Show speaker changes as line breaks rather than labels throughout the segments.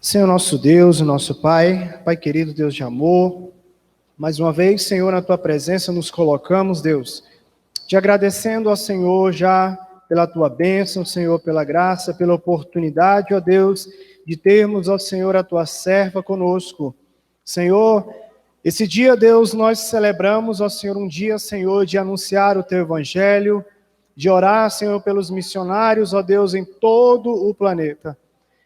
Senhor nosso Deus e nosso Pai, Pai querido, Deus de amor, mais uma vez, Senhor, na Tua presença nos colocamos, Deus, te agradecendo ao Senhor já pela Tua bênção, Senhor, pela graça, pela oportunidade, ó Deus, de termos, ó Senhor, a Tua serva conosco. Senhor, esse dia, Deus, nós celebramos, ó Senhor, um dia, Senhor, de anunciar o Teu Evangelho, de orar, Senhor, pelos missionários, ó Deus, em todo o planeta.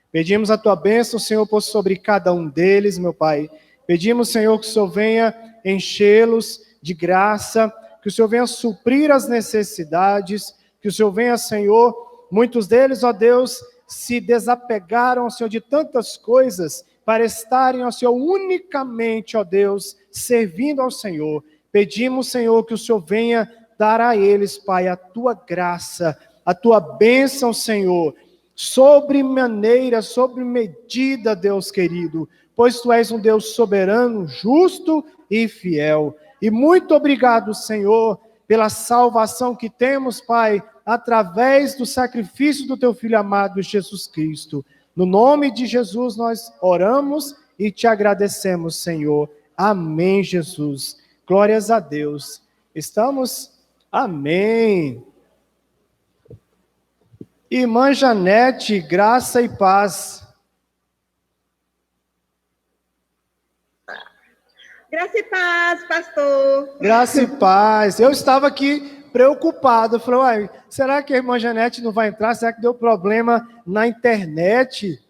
Pedimos a Tua bênção, Senhor, por sobre cada um deles, meu Pai. Pedimos, Senhor, que o Senhor venha enchê-los de graça, que o Senhor venha suprir as necessidades, que o Senhor venha, Senhor, muitos deles, ó Deus, se desapegaram, Senhor, de tantas coisas, para estarem, ó Senhor, unicamente, ó Deus, servindo ao Senhor. Pedimos, Senhor, que o Senhor venha dar a eles, Pai, a Tua graça, a Tua bênção, Senhor, sobre maneira, sobre medida, Deus querido, pois Tu és um Deus soberano, justo e fiel. E muito obrigado, Senhor, pela salvação que temos, Pai, através do sacrifício do Teu Filho amado, Jesus Cristo. No nome de Jesus nós oramos e Te agradecemos, Senhor. Amém, Jesus. Glórias a Deus. Estamos? Amém. Irmã Janete, graça e paz.
Graça e paz, pastor.
Graça e paz. Eu estava aqui preocupado. Falei, uai, será que a irmã Janete não vai entrar? Será que deu problema na internet?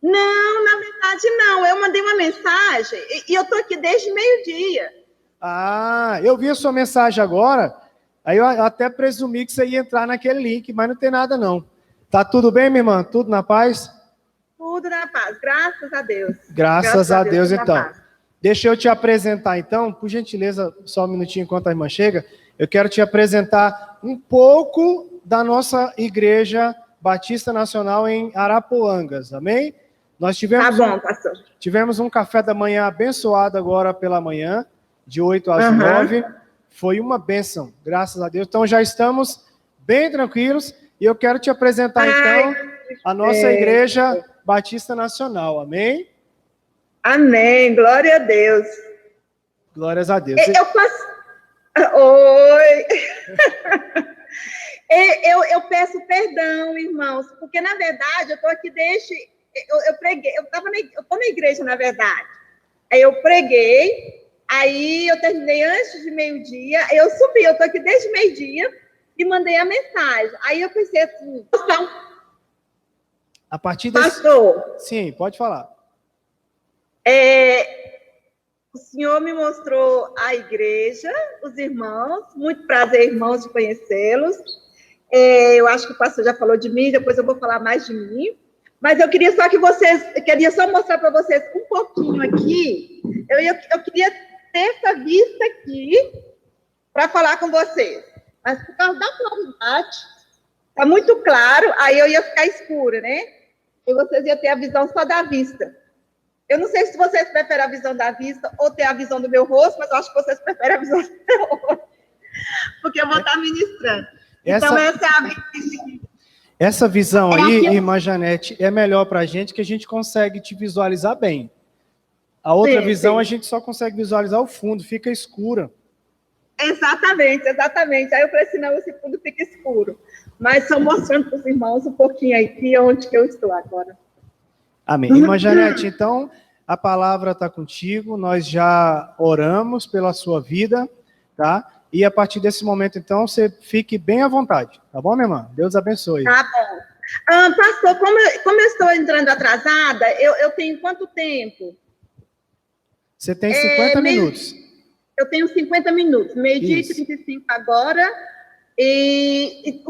Não, na verdade não. Eu mandei uma mensagem e eu estou aqui desde meio-dia.
Ah, eu vi a sua mensagem agora. Aí eu até presumi que você ia entrar naquele link, mas não tem nada não. Tá tudo bem, minha irmã? Tudo na paz?
Tudo na paz, graças a Deus.
Graças a Deus, então.
Paz.
Deixa eu te apresentar, então, por gentileza, só um minutinho enquanto a irmã chega. Eu quero te apresentar um pouco da nossa Igreja Batista Nacional em Arapuangas, amém? Nós tivemos,
tá bom, pastor.
Tivemos um café da manhã abençoado agora pela manhã, de 8 às 9. Foi uma bênção, graças a Deus. Então já estamos bem tranquilos e eu quero te apresentar, então, a nossa Igreja Batista Nacional, amém?
Amém, glória a Deus.
Glórias a Deus.
Eu posso... Oi! eu peço perdão, irmãos, porque, na verdade, eu estou aqui desde... Eu preguei, eu estou na igreja, na verdade. Aí eu preguei, aí eu terminei antes de meio-dia, eu subi, eu estou aqui desde meio-dia e mandei a mensagem. Aí eu pensei assim...
A partir desse...
Pastor...
Sim, pode falar.
O Senhor me mostrou a igreja, os irmãos, muito prazer, irmãos, de conhecê-los. Eu acho que o pastor já falou de mim, depois eu vou falar mais de mim. Mas eu queria só mostrar para vocês um pouquinho aqui. Eu queria ter essa vista aqui para falar com vocês. Mas por causa da claridade, está muito claro, aí eu ia ficar escura, né? E vocês iam ter a visão só da vista. Eu não sei se vocês preferem a visão da vista ou ter a visão do meu rosto, mas eu acho que vocês preferem a visão do meu rosto, porque eu vou estar ministrando. Então, essa é a visão.
Essa visão aí, irmã Janete, é melhor para a gente, que a gente consegue te visualizar bem. A outra visão, a gente só consegue visualizar o fundo, fica escura.
Exatamente. Aí eu falei assim, não, esse fundo fica escuro. Mas só mostrando para os irmãos um pouquinho aqui onde que eu estou agora.
Amém. Irmã Janete, então, a palavra está contigo, nós já oramos pela sua vida, tá? E a partir desse momento, então, você fique bem à vontade, tá bom, minha irmã? Deus abençoe.
Tá bom. Pastor, como eu estou entrando atrasada, eu tenho quanto tempo?
Você tem 50 minutos.
Eu tenho 50 minutos, meio-dia e 35 agora, e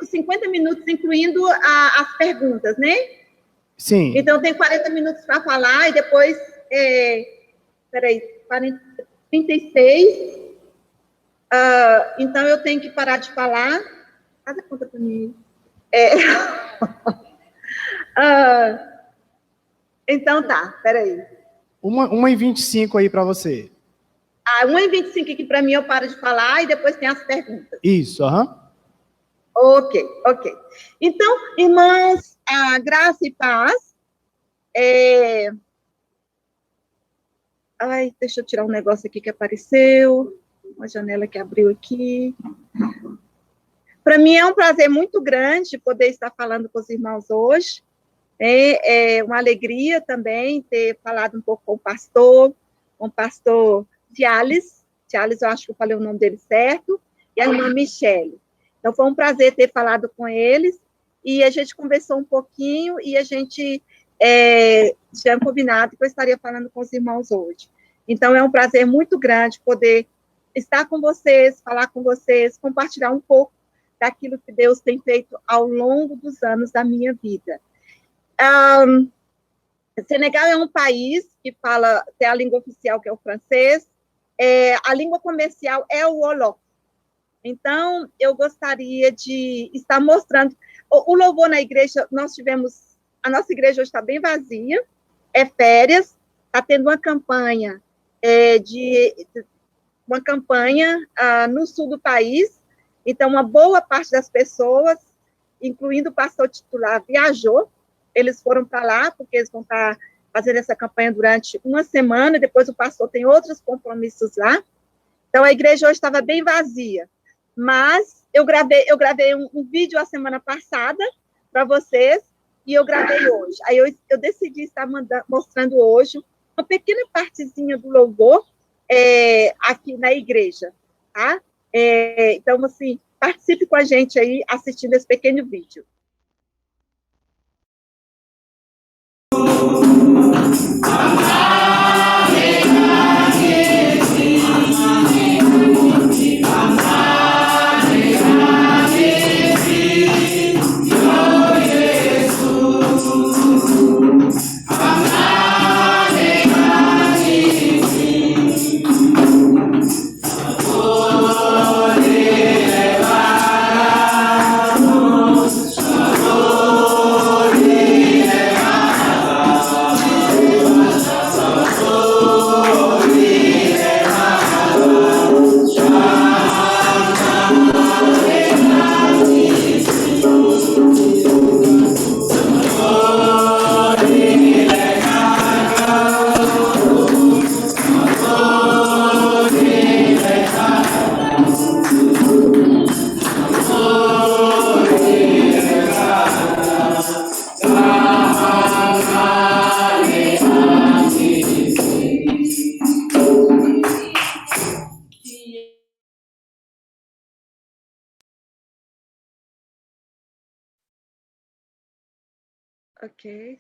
50 minutos incluindo as perguntas, né?
Sim.
Então, tem 40 minutos para falar e depois, 36. Então, eu tenho que parar de falar. Faz a conta para mim. Então, tá, peraí.
1h25 aí para você.
1h25 aqui para mim, eu paro de falar e depois tem as perguntas.
Isso,
Ok. Então, irmãs, graça e paz. Ai, deixa eu tirar um negócio aqui que apareceu, uma janela que abriu aqui. Para mim é um prazer muito grande poder estar falando com os irmãos hoje. É uma alegria também ter falado um pouco com o pastor Tiales. Tiales, eu acho que eu falei o nome dele certo, e a irmã Michele. Então, foi um prazer ter falado com eles, e a gente conversou um pouquinho, e a gente tinha combinado que eu estaria falando com os irmãos hoje. Então, é um prazer muito grande poder estar com vocês, falar com vocês, compartilhar um pouco daquilo que Deus tem feito ao longo dos anos da minha vida. Senegal é um país que tem a língua oficial, que é o francês, a língua comercial é o Wolof. Então, eu gostaria de estar mostrando. O louvor na igreja, a nossa igreja hoje está bem vazia, é férias, está tendo uma campanha, no sul do país, então uma boa parte das pessoas, incluindo o pastor titular, viajou, eles foram para lá, porque eles vão estar fazendo essa campanha durante uma semana, e depois o pastor tem outros compromissos lá. Então, a igreja hoje estava bem vazia. Mas eu gravei um vídeo a semana passada para vocês, e eu gravei hoje. Aí eu decidi estar mostrando hoje uma pequena partezinha do louvor aqui na igreja, tá? Então, assim, participe com a gente aí assistindo esse pequeno vídeo. Ok.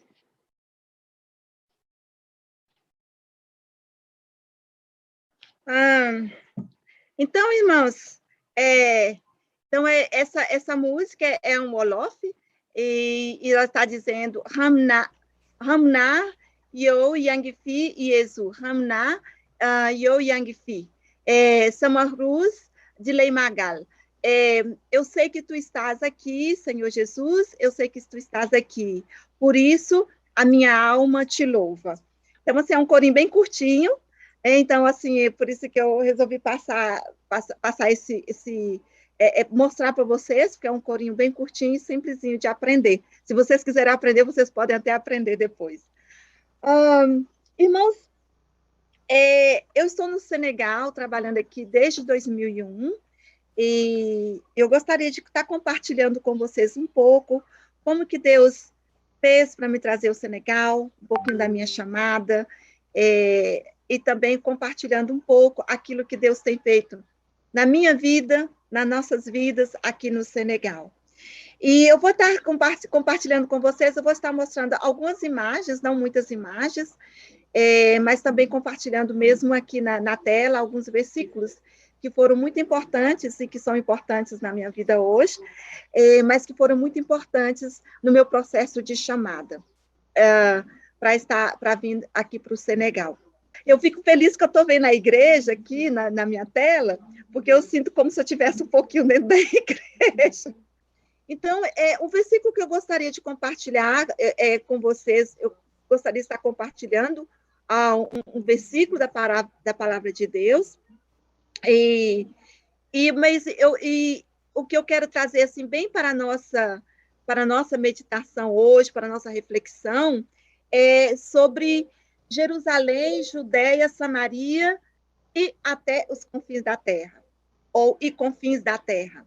Então, irmãos, essa música é um Wolof, e ela está dizendo Hamna Yo Yangfi Yesu, Hamna Yo Yangfi, Samaruz de Leimagal. Eu sei que tu estás aqui, Senhor Jesus, eu sei que tu estás aqui, por isso a minha alma te louva. Então, assim, é um corinho bem curtinho. Então, assim, é por isso que eu resolvi passar mostrar para vocês, porque é um corinho bem curtinho e simplesinho de aprender. Se vocês quiserem aprender, vocês podem até aprender depois. Irmãos, eu estou no Senegal, trabalhando aqui desde 2001, e eu gostaria de estar compartilhando com vocês um pouco como que Deus fez para me trazer ao Senegal, um pouquinho da minha chamada, e também compartilhando um pouco aquilo que Deus tem feito na minha vida, nas nossas vidas aqui no Senegal. E eu vou estar compartilhando com vocês, eu vou estar mostrando algumas imagens, não muitas imagens, mas também compartilhando mesmo aqui na tela alguns versículos que foram muito importantes e que são importantes na minha vida hoje, mas que foram muito importantes no meu processo de chamada, para vir aqui para o Senegal. Eu fico feliz que eu estou vendo a igreja aqui na minha tela, porque eu sinto como se eu estivesse um pouquinho dentro da igreja. Então, o versículo que eu gostaria de compartilhar com vocês, eu gostaria de estar compartilhando um versículo da palavra de Deus, mas o que eu quero trazer assim, bem para a nossa meditação hoje, para a nossa reflexão, é sobre Jerusalém, Judéia, Samaria e até os confins da terra, ou e confins da terra.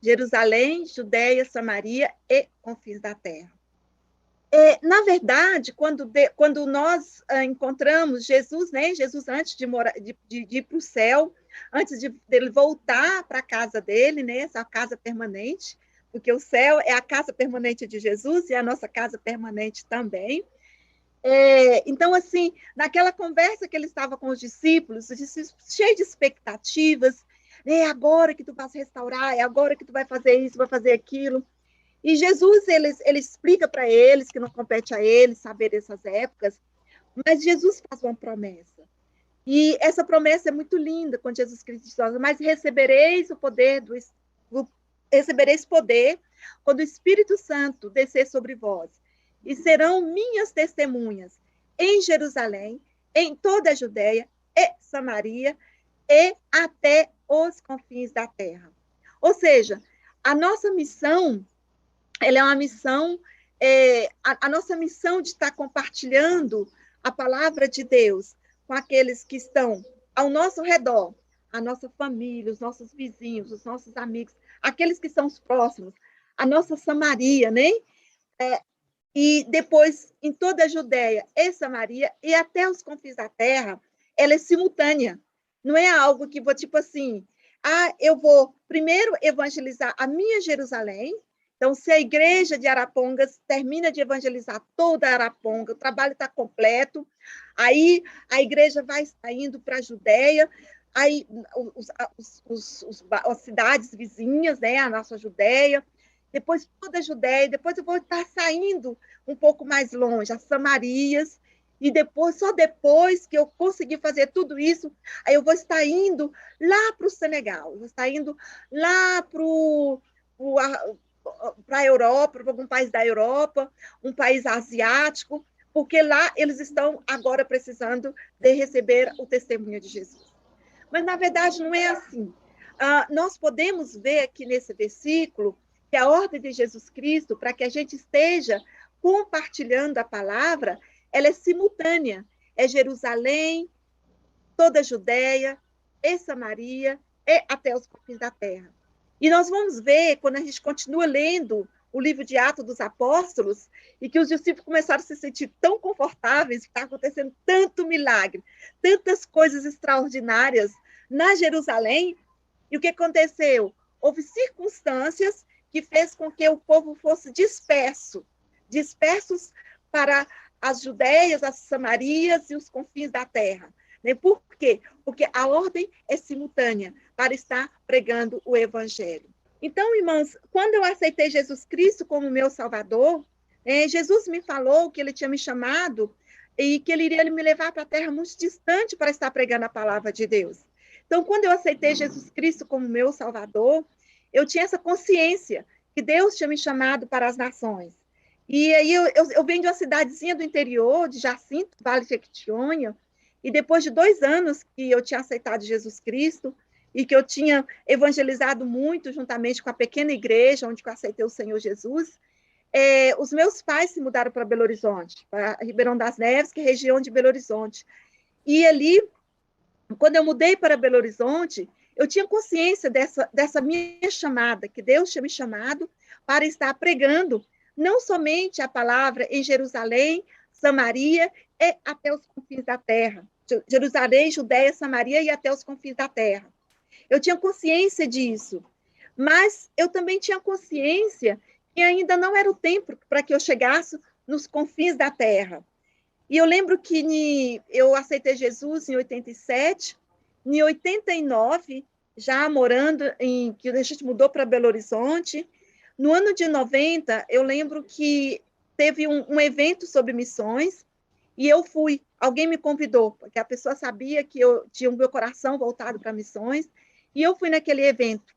Jerusalém, Judéia, Samaria e confins da terra. Na verdade, quando nós encontramos Jesus, né? Jesus antes de ir para o céu, antes dele voltar para a casa dele, né? Essa casa permanente, porque o céu é a casa permanente de Jesus e a nossa casa permanente também. Então, assim, naquela conversa que ele estava com os discípulos cheio de expectativas, é agora que tu vas restaurar, é agora que tu vai fazer isso, vai fazer aquilo. E Jesus, ele explica para eles que não compete a eles saber dessas épocas, mas Jesus faz uma promessa. E essa promessa é muito linda, quando Jesus Cristo diz, mas recebereis o poder, recebereis poder quando o Espírito Santo descer sobre vós. E serão minhas testemunhas em Jerusalém, em toda a Judéia e Samaria e até os confins da terra. Ou seja, a nossa missão, ela é uma missão, a nossa missão de estar compartilhando a palavra de Deus com aqueles que estão ao nosso redor, a nossa família, os nossos vizinhos, os nossos amigos, aqueles que são os próximos, a nossa Samaria, né? E depois, em toda a Judéia e Samaria, e até os confins da terra, ela é simultânea. Não é algo que vou, tipo assim, eu vou primeiro evangelizar a minha Jerusalém. Então, se a igreja de Arapongas termina de evangelizar toda a Araponga, o trabalho está completo, aí a igreja vai estar indo para a Judéia, aí as cidades vizinhas, né, a nossa Judéia, depois toda a Judéia, depois eu vou estar saindo um pouco mais longe, as Samarias, e depois, só depois que eu conseguir fazer tudo isso, aí eu vou estar indo lá para o Senegal, eu vou estar indo lá para a Europa, para algum país da Europa, um país asiático, porque lá eles estão agora precisando de receber o testemunho de Jesus. Mas, na verdade, não é assim. Nós podemos ver aqui nesse versículo que a ordem de Jesus Cristo, para que a gente esteja compartilhando a palavra, ela é simultânea. É Jerusalém, toda a Judéia, e Samaria, e até os confins da terra. E nós vamos ver, quando a gente continua lendo o livro de Atos dos Apóstolos, e que os discípulos começaram a se sentir tão confortáveis, que está acontecendo tanto milagre, tantas coisas extraordinárias na Jerusalém, e o que aconteceu? Houve circunstâncias que fez com que o povo fosse dispersos para as Judéias, as Samarias e os confins da terra. Por quê? Porque a ordem é simultânea para estar pregando o evangelho. Então, irmãos, quando eu aceitei Jesus Cristo como meu Salvador, Jesus me falou que ele tinha me chamado e que ele iria me levar para a terra muito distante para estar pregando a palavra de Deus. Então, quando eu aceitei Jesus Cristo como meu Salvador, eu tinha essa consciência que Deus tinha me chamado para as nações. E aí eu venho de uma cidadezinha do interior, de Jacinto, Vale de Jequitinhonha, e depois de 2 anos que eu tinha aceitado Jesus Cristo e que eu tinha evangelizado muito juntamente com a pequena igreja onde eu aceitei o Senhor Jesus, os meus pais se mudaram para Belo Horizonte, para Ribeirão das Neves, que é região de Belo Horizonte. E ali, quando eu mudei para Belo Horizonte, eu tinha consciência dessa minha chamada, que Deus tinha me chamado para estar pregando não somente a palavra em Jerusalém, Samaria e até os confins da terra. Jerusalém, Judéia, Samaria e até os confins da terra. Eu tinha consciência disso, mas eu também tinha consciência que ainda não era o tempo para que eu chegasse nos confins da terra. E eu lembro que eu aceitei Jesus em 87, em 89, já morando que a gente mudou para Belo Horizonte. No ano de 90, eu lembro que teve um evento sobre missões e eu fui. Alguém me convidou, porque a pessoa sabia que eu tinha o meu coração voltado para missões, e eu fui naquele evento.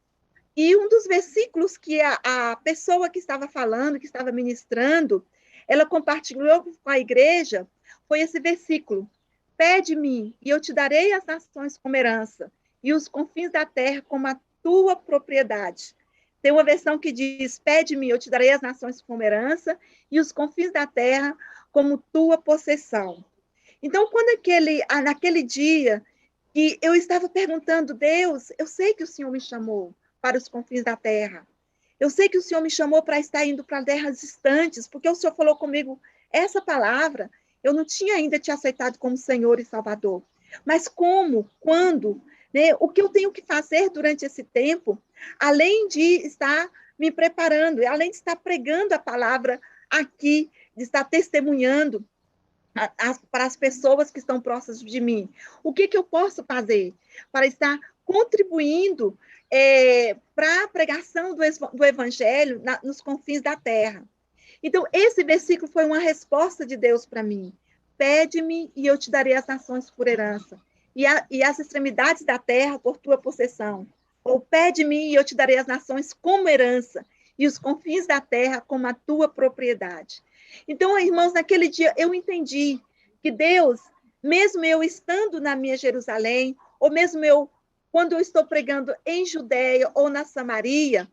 E um dos versículos que a pessoa que estava falando, que estava ministrando, ela compartilhou com a igreja, foi esse versículo: pede-me, e eu te darei as nações como herança, e os confins da terra como a tua propriedade. Tem uma versão que diz: pede-me, eu te darei as nações como herança, e os confins da terra como tua possessão. Então, naquele dia que eu estava perguntando, Deus, eu sei que o Senhor me chamou para os confins da terra. Eu sei que o Senhor me chamou para estar indo para terras distantes, porque o Senhor falou comigo essa palavra. Eu não tinha ainda te aceitado como Senhor e Salvador. Mas como? Quando? Né? O que eu tenho que fazer durante esse tempo, além de estar me preparando, além de estar pregando a palavra aqui, de estar testemunhando para as pessoas que estão próximas de mim. O que eu posso fazer para estar contribuindo para a pregação do Evangelho nos confins da terra? Então, esse versículo foi uma resposta de Deus para mim. Pede-me e eu te darei as nações por herança, e as extremidades da terra por tua possessão. Ou pede-me e eu te darei as nações como herança, e os confins da terra como a tua propriedade. Então, irmãos, naquele dia eu entendi que Deus, mesmo eu estando na minha Jerusalém, ou mesmo quando eu estou pregando em Judeia ou na Samaria,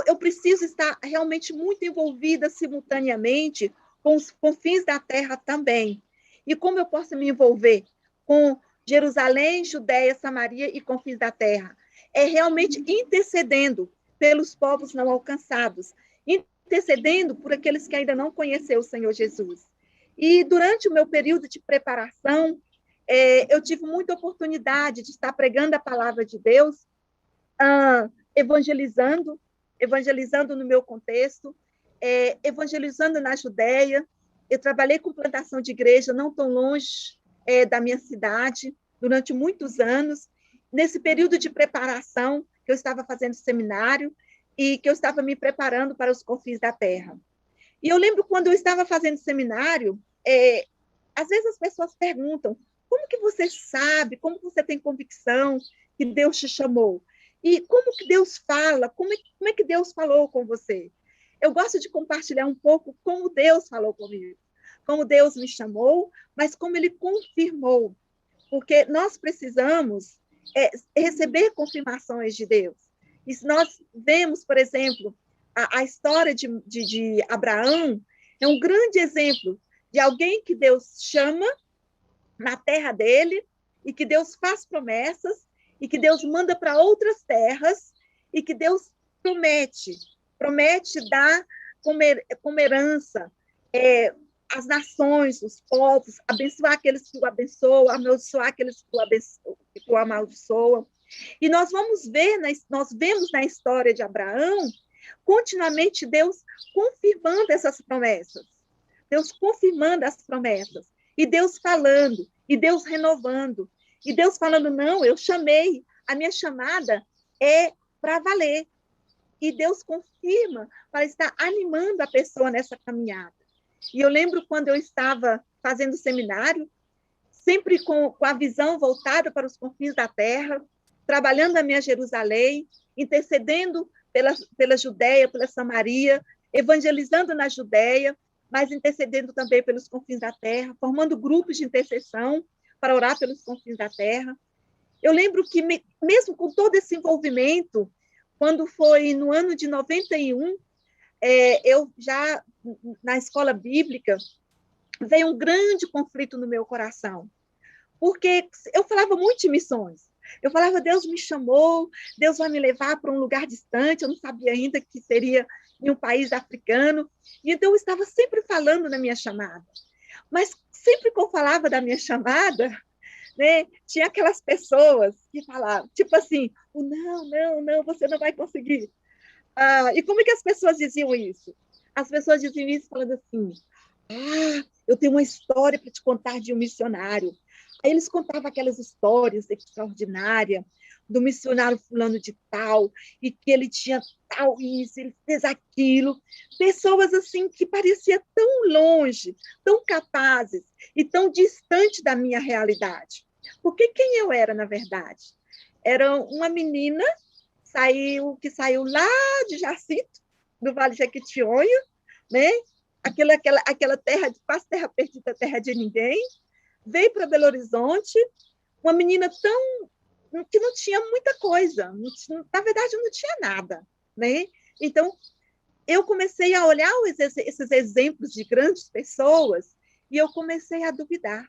eu preciso estar realmente muito envolvida simultaneamente com os confins da terra também. E como eu posso me envolver com Jerusalém, Judeia, Samaria e confins da terra? É realmente intercedendo pelos povos não alcançados, intercedendo por aqueles que ainda não conheceram o Senhor Jesus. E durante o meu período de preparação, eu tive muita oportunidade de estar pregando a palavra de Deus, evangelizando no meu contexto, evangelizando na Judéia. Eu trabalhei com plantação de igreja não tão longe da minha cidade durante muitos anos. Nesse período de preparação, que eu estava fazendo seminário e que eu estava me preparando para os confins da terra. E eu lembro quando eu estava fazendo seminário, às vezes as pessoas perguntam, como que você sabe, como você tem convicção que Deus te chamou? E como que Deus fala? Como é que Deus falou com você? Eu gosto de compartilhar um pouco como Deus falou comigo, como Deus me chamou, mas como Ele confirmou, porque nós precisamos receber confirmações de Deus. E se nós vemos, por exemplo, a história de Abraão, é um grande exemplo de alguém que Deus chama na terra dele, e que Deus faz promessas, e que Deus manda para outras terras, e que Deus promete dar como herança as nações, os povos, abençoar aqueles que o abençoam, amaldiçoar aqueles que o amaldiçoam. E nós vemos na história de Abraão, continuamente Deus confirmando essas promessas. Deus confirmando as promessas. E Deus falando, e Deus renovando. E Deus falando, não, eu chamei, a minha chamada é para valer. E Deus confirma para estar animando a pessoa nessa caminhada. E eu lembro quando eu estava fazendo seminário, sempre com a visão voltada para os confins da terra, trabalhando na minha Jerusalém, intercedendo pela Judéia, pela Samaria, evangelizando na Judéia, mas intercedendo também pelos confins da terra, formando grupos de intercessão para orar pelos confins da terra. Eu lembro que, mesmo com todo esse envolvimento, quando foi no ano de 91, eu já, na escola bíblica, veio um grande conflito no meu coração, porque eu falava muito de missões. Eu falava, Deus me chamou, Deus vai me levar para um lugar distante, eu não sabia ainda que seria em um país africano, e então eu estava sempre falando na minha chamada. Mas sempre que eu falava da minha chamada, né, tinha aquelas pessoas que falavam, tipo assim, não, você não vai conseguir. E como é que as pessoas diziam isso? As pessoas diziam isso falando assim, eu tenho uma história para te contar de um missionário. Aí eles contavam aquelas histórias extraordinárias do missionário fulano de tal, e que ele tinha tal isso, ele fez aquilo. Pessoas assim que pareciam tão longe, tão capazes e tão distante da minha realidade. Porque quem eu era, na verdade? Era uma menina que saiu lá de Jacinto, do Vale de Jequitinhonha, né? Aquela terra, quase terra perdida, terra de ninguém, veio para Belo Horizonte, uma menina que não tinha muita coisa, na verdade não tinha nada, né? Então, eu comecei a olhar esses exemplos de grandes pessoas E eu comecei a duvidar.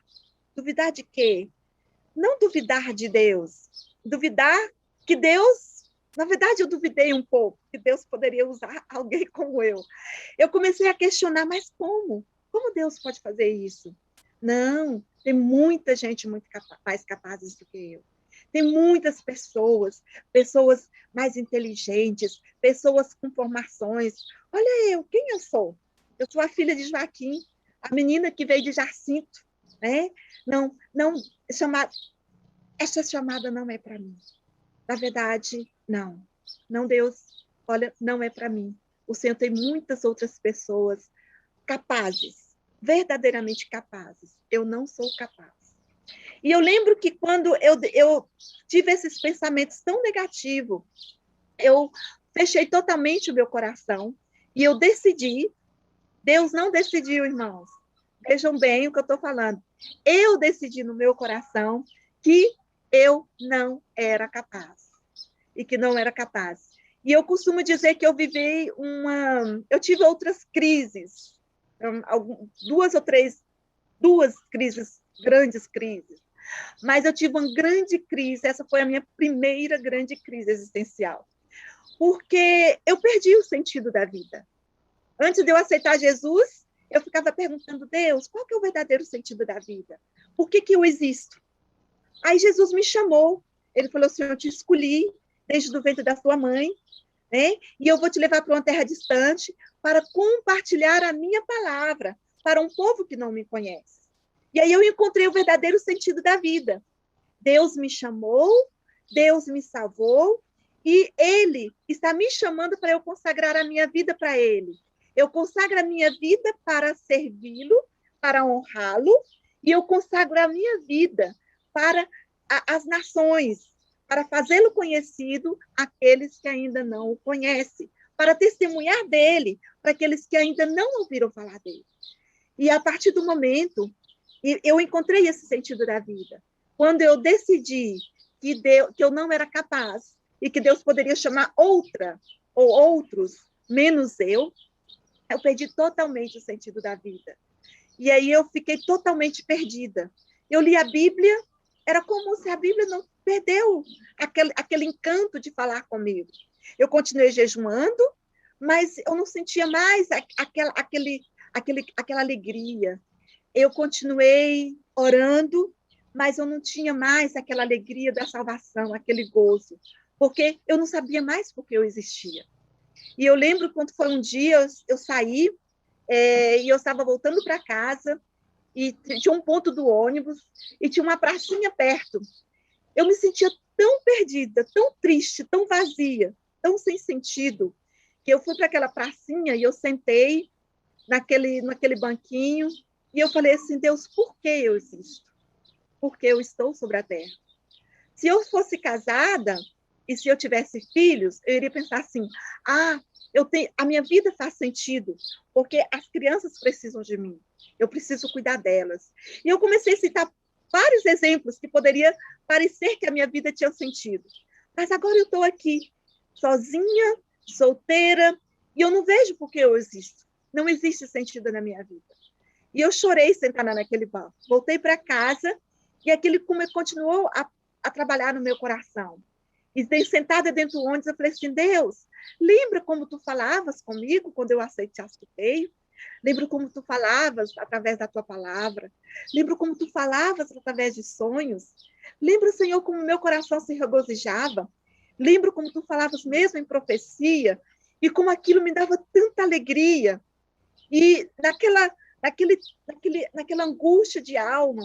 Duvidar de quê? Não duvidar de Deus. Duvidar que Deus... Na verdade, eu duvidei um pouco que Deus poderia usar alguém como eu. Eu comecei a questionar, mas como? Como Deus pode fazer isso? Não, tem muita gente muito mais capazes do que eu. Tem muitas pessoas, pessoas mais inteligentes, pessoas com formações. Olha eu, quem eu sou? Eu sou a filha de Joaquim, a menina que veio de Jacinto, né? Não, não, essa chamada não é para mim. Na verdade, não. Não, Deus, olha, não é para mim. O Senhor tem muitas outras pessoas capazes, verdadeiramente capazes. Eu não sou capaz. E eu lembro que quando eu tive esses pensamentos tão negativos, eu fechei totalmente o meu coração e eu decidi. Deus não decidiu, irmãos. Vejam bem o que eu estou falando. Eu decidi no meu coração que eu não era capaz. E que não era capaz. E eu costumo dizer que eu vivi eu tive outras crises, duas crises, grandes crises. Mas eu tive uma grande crise, essa foi a minha primeira grande crise existencial. Porque eu perdi o sentido da vida. Antes de eu aceitar Jesus, eu ficava perguntando, Deus, qual que é o verdadeiro sentido da vida? Por que eu existo? Aí Jesus me chamou, ele falou assim, eu te escolhi desde o ventre da sua mãe, né? E eu vou te levar para uma terra distante para compartilhar a minha palavra para um povo que não me conhece. E aí eu encontrei o verdadeiro sentido da vida. Deus me chamou, Deus me salvou, e Ele está me chamando para eu consagrar a minha vida para Ele. Eu consagro a minha vida para servi-lo, para honrá-lo, e eu consagro a minha vida para as nações, para fazê-lo conhecido àqueles que ainda não o conhecem, para testemunhar dele, para aqueles que ainda não ouviram falar dele. E a partir do momento, eu encontrei esse sentido da vida. Quando eu decidi que eu não era capaz e que Deus poderia chamar outra ou outros, menos eu perdi totalmente o sentido da vida. E aí eu fiquei totalmente perdida. Eu li a Bíblia, era como se a Bíblia não perdeu aquele encanto de falar comigo. Eu continuei jejuando, mas eu não sentia mais aquela alegria. Eu continuei orando, mas eu não tinha mais aquela alegria da salvação, aquele gozo, porque eu não sabia mais por que eu existia. E eu lembro quando foi um dia, eu saí, e eu estava voltando para casa, e tinha um ponto do ônibus, e tinha uma pracinha perto. Eu me sentia tão perdida, tão triste, tão vazia, tão sem sentido, que eu fui para aquela pracinha e eu sentei naquele banquinho, e eu falei assim, Deus, por que eu existo? Por que eu estou sobre a terra? Se eu fosse casada, e se eu tivesse filhos, eu iria pensar assim, a minha vida faz sentido, porque as crianças precisam de mim, eu preciso cuidar delas. E eu comecei a citar vários exemplos que poderia parecer que a minha vida tinha sentido. Mas agora eu estou aqui, sozinha, solteira, e eu não vejo por que eu existo. Não existe sentido na minha vida. E eu chorei sentada naquele banco. Voltei para casa e aquilo continuou a trabalhar no meu coração. E sentada dentro do ônibus, eu falei assim, Deus, lembra como tu falavas comigo quando eu aceitei? Lembra como tu falavas através da tua palavra? Lembra como tu falavas através de sonhos? Lembra, Senhor, como meu coração se regozijava? Lembra como tu falavas mesmo em profecia? E como aquilo me dava tanta alegria? E naquela angústia de alma,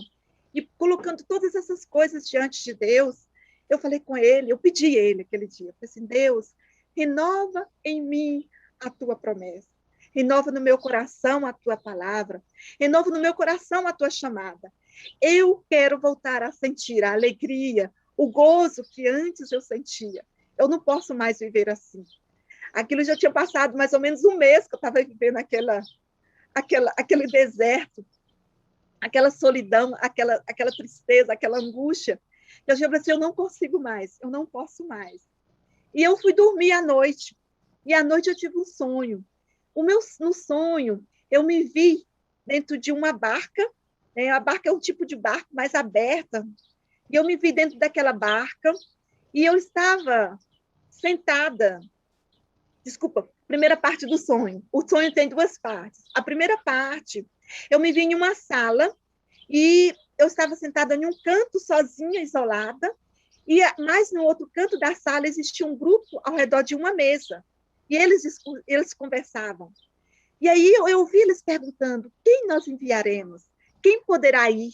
e colocando todas essas coisas diante de Deus, eu falei com ele, eu pedi a ele aquele dia, eu falei assim, Deus, renova em mim a tua promessa, renova no meu coração a tua palavra, renova no meu coração a tua chamada. Eu quero voltar a sentir a alegria, o gozo que antes eu sentia. Eu não posso mais viver assim. Aquilo já tinha passado mais ou menos um mês que eu estava vivendo aquele deserto, aquela solidão, aquela tristeza, aquela angústia. Eu já falei assim, eu não consigo mais, eu não posso mais. E eu fui dormir à noite. E à noite eu tive um sonho. No sonho, eu me vi dentro de uma barca, né? A barca é um tipo de barco mais aberta, e eu me vi dentro daquela barca, e eu estava sentada. Desculpa, primeira parte do sonho. O sonho tem duas partes. A primeira parte, eu me vi em uma sala, e eu estava sentada em um canto, sozinha, isolada, e mais no outro canto da sala existia um grupo ao redor de uma mesa, e eles conversavam. E aí eu ouvi eles perguntando, quem nós enviaremos? Quem poderá ir?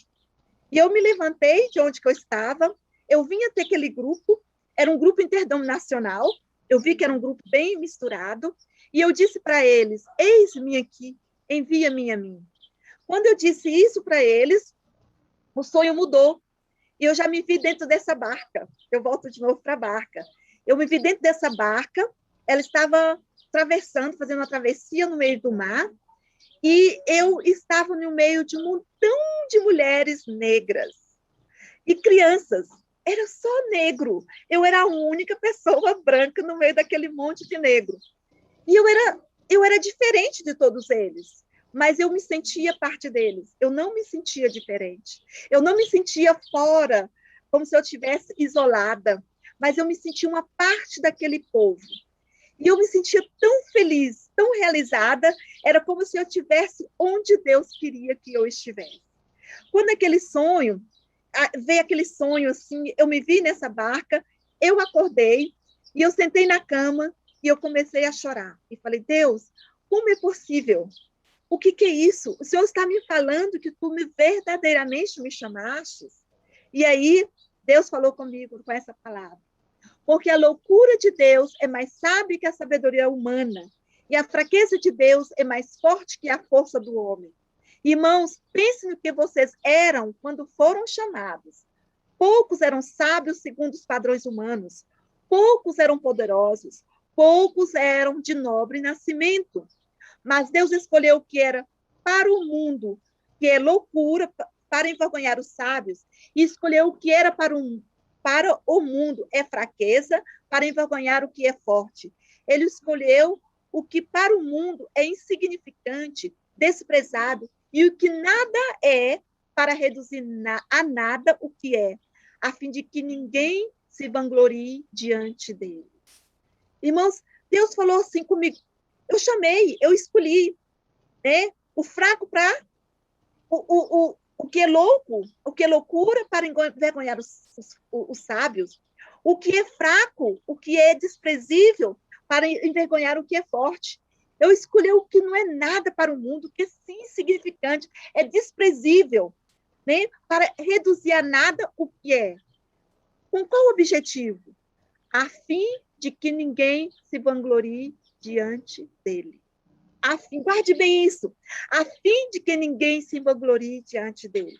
E eu me levantei de onde que eu estava, eu vim até aquele grupo, era um grupo interdenominacional, eu vi que era um grupo bem misturado, e eu disse para eles, eis-me aqui, envia-me a mim. Quando eu disse isso para eles, o sonho mudou, e eu já me vi dentro dessa barca. Eu volto de novo para a barca. Eu me vi dentro dessa barca, ela estava atravessando, fazendo uma travessia no meio do mar, e eu estava no meio de um montão de mulheres negras e crianças. Era só negro. Eu era a única pessoa branca no meio daquele monte de negro. E eu era diferente de todos eles, mas eu me sentia parte deles. Eu não me sentia diferente. Eu não me sentia fora, como se eu estivesse isolada, mas eu me sentia uma parte daquele povo. E eu me sentia tão feliz, tão realizada, era como se eu estivesse onde Deus queria que eu estivesse. Quando aquele sonho, veio aquele sonho assim, eu me vi nessa barca, eu acordei, e eu sentei na cama, e eu comecei a chorar. E falei, Deus, como é possível? O que é isso? O Senhor está me falando que tu verdadeiramente me chamaste? E aí, Deus falou comigo com essa palavra. Porque a loucura de Deus é mais sábia que a sabedoria humana, e a fraqueza de Deus é mais forte que a força do homem. Irmãos, pensem no que vocês eram quando foram chamados. Poucos eram sábios segundo os padrões humanos, poucos eram poderosos, poucos eram de nobre nascimento. Mas Deus escolheu o que era para o mundo, que é loucura, para envergonhar os sábios, e escolheu o que era para o mundo é fraqueza, para envergonhar o que é forte. Ele escolheu o que para o mundo é insignificante, desprezado, e o que nada é, para reduzir a nada o que é, a fim de que ninguém se vanglorie diante dele. Irmãos, Deus falou assim comigo, eu chamei, eu escolhi, né? O fraco para o que é louco, o que é loucura para envergonhar os sábios, o que é fraco, o que é desprezível para envergonhar o que é forte. Eu escolhi o que não é nada para o mundo, o que é insignificante, é desprezível, né? Para reduzir a nada o que é. Com qual objetivo? A fim de que ninguém se vanglorie diante dele. A fim, guarde bem isso, a fim de que ninguém se vanglorie diante dele.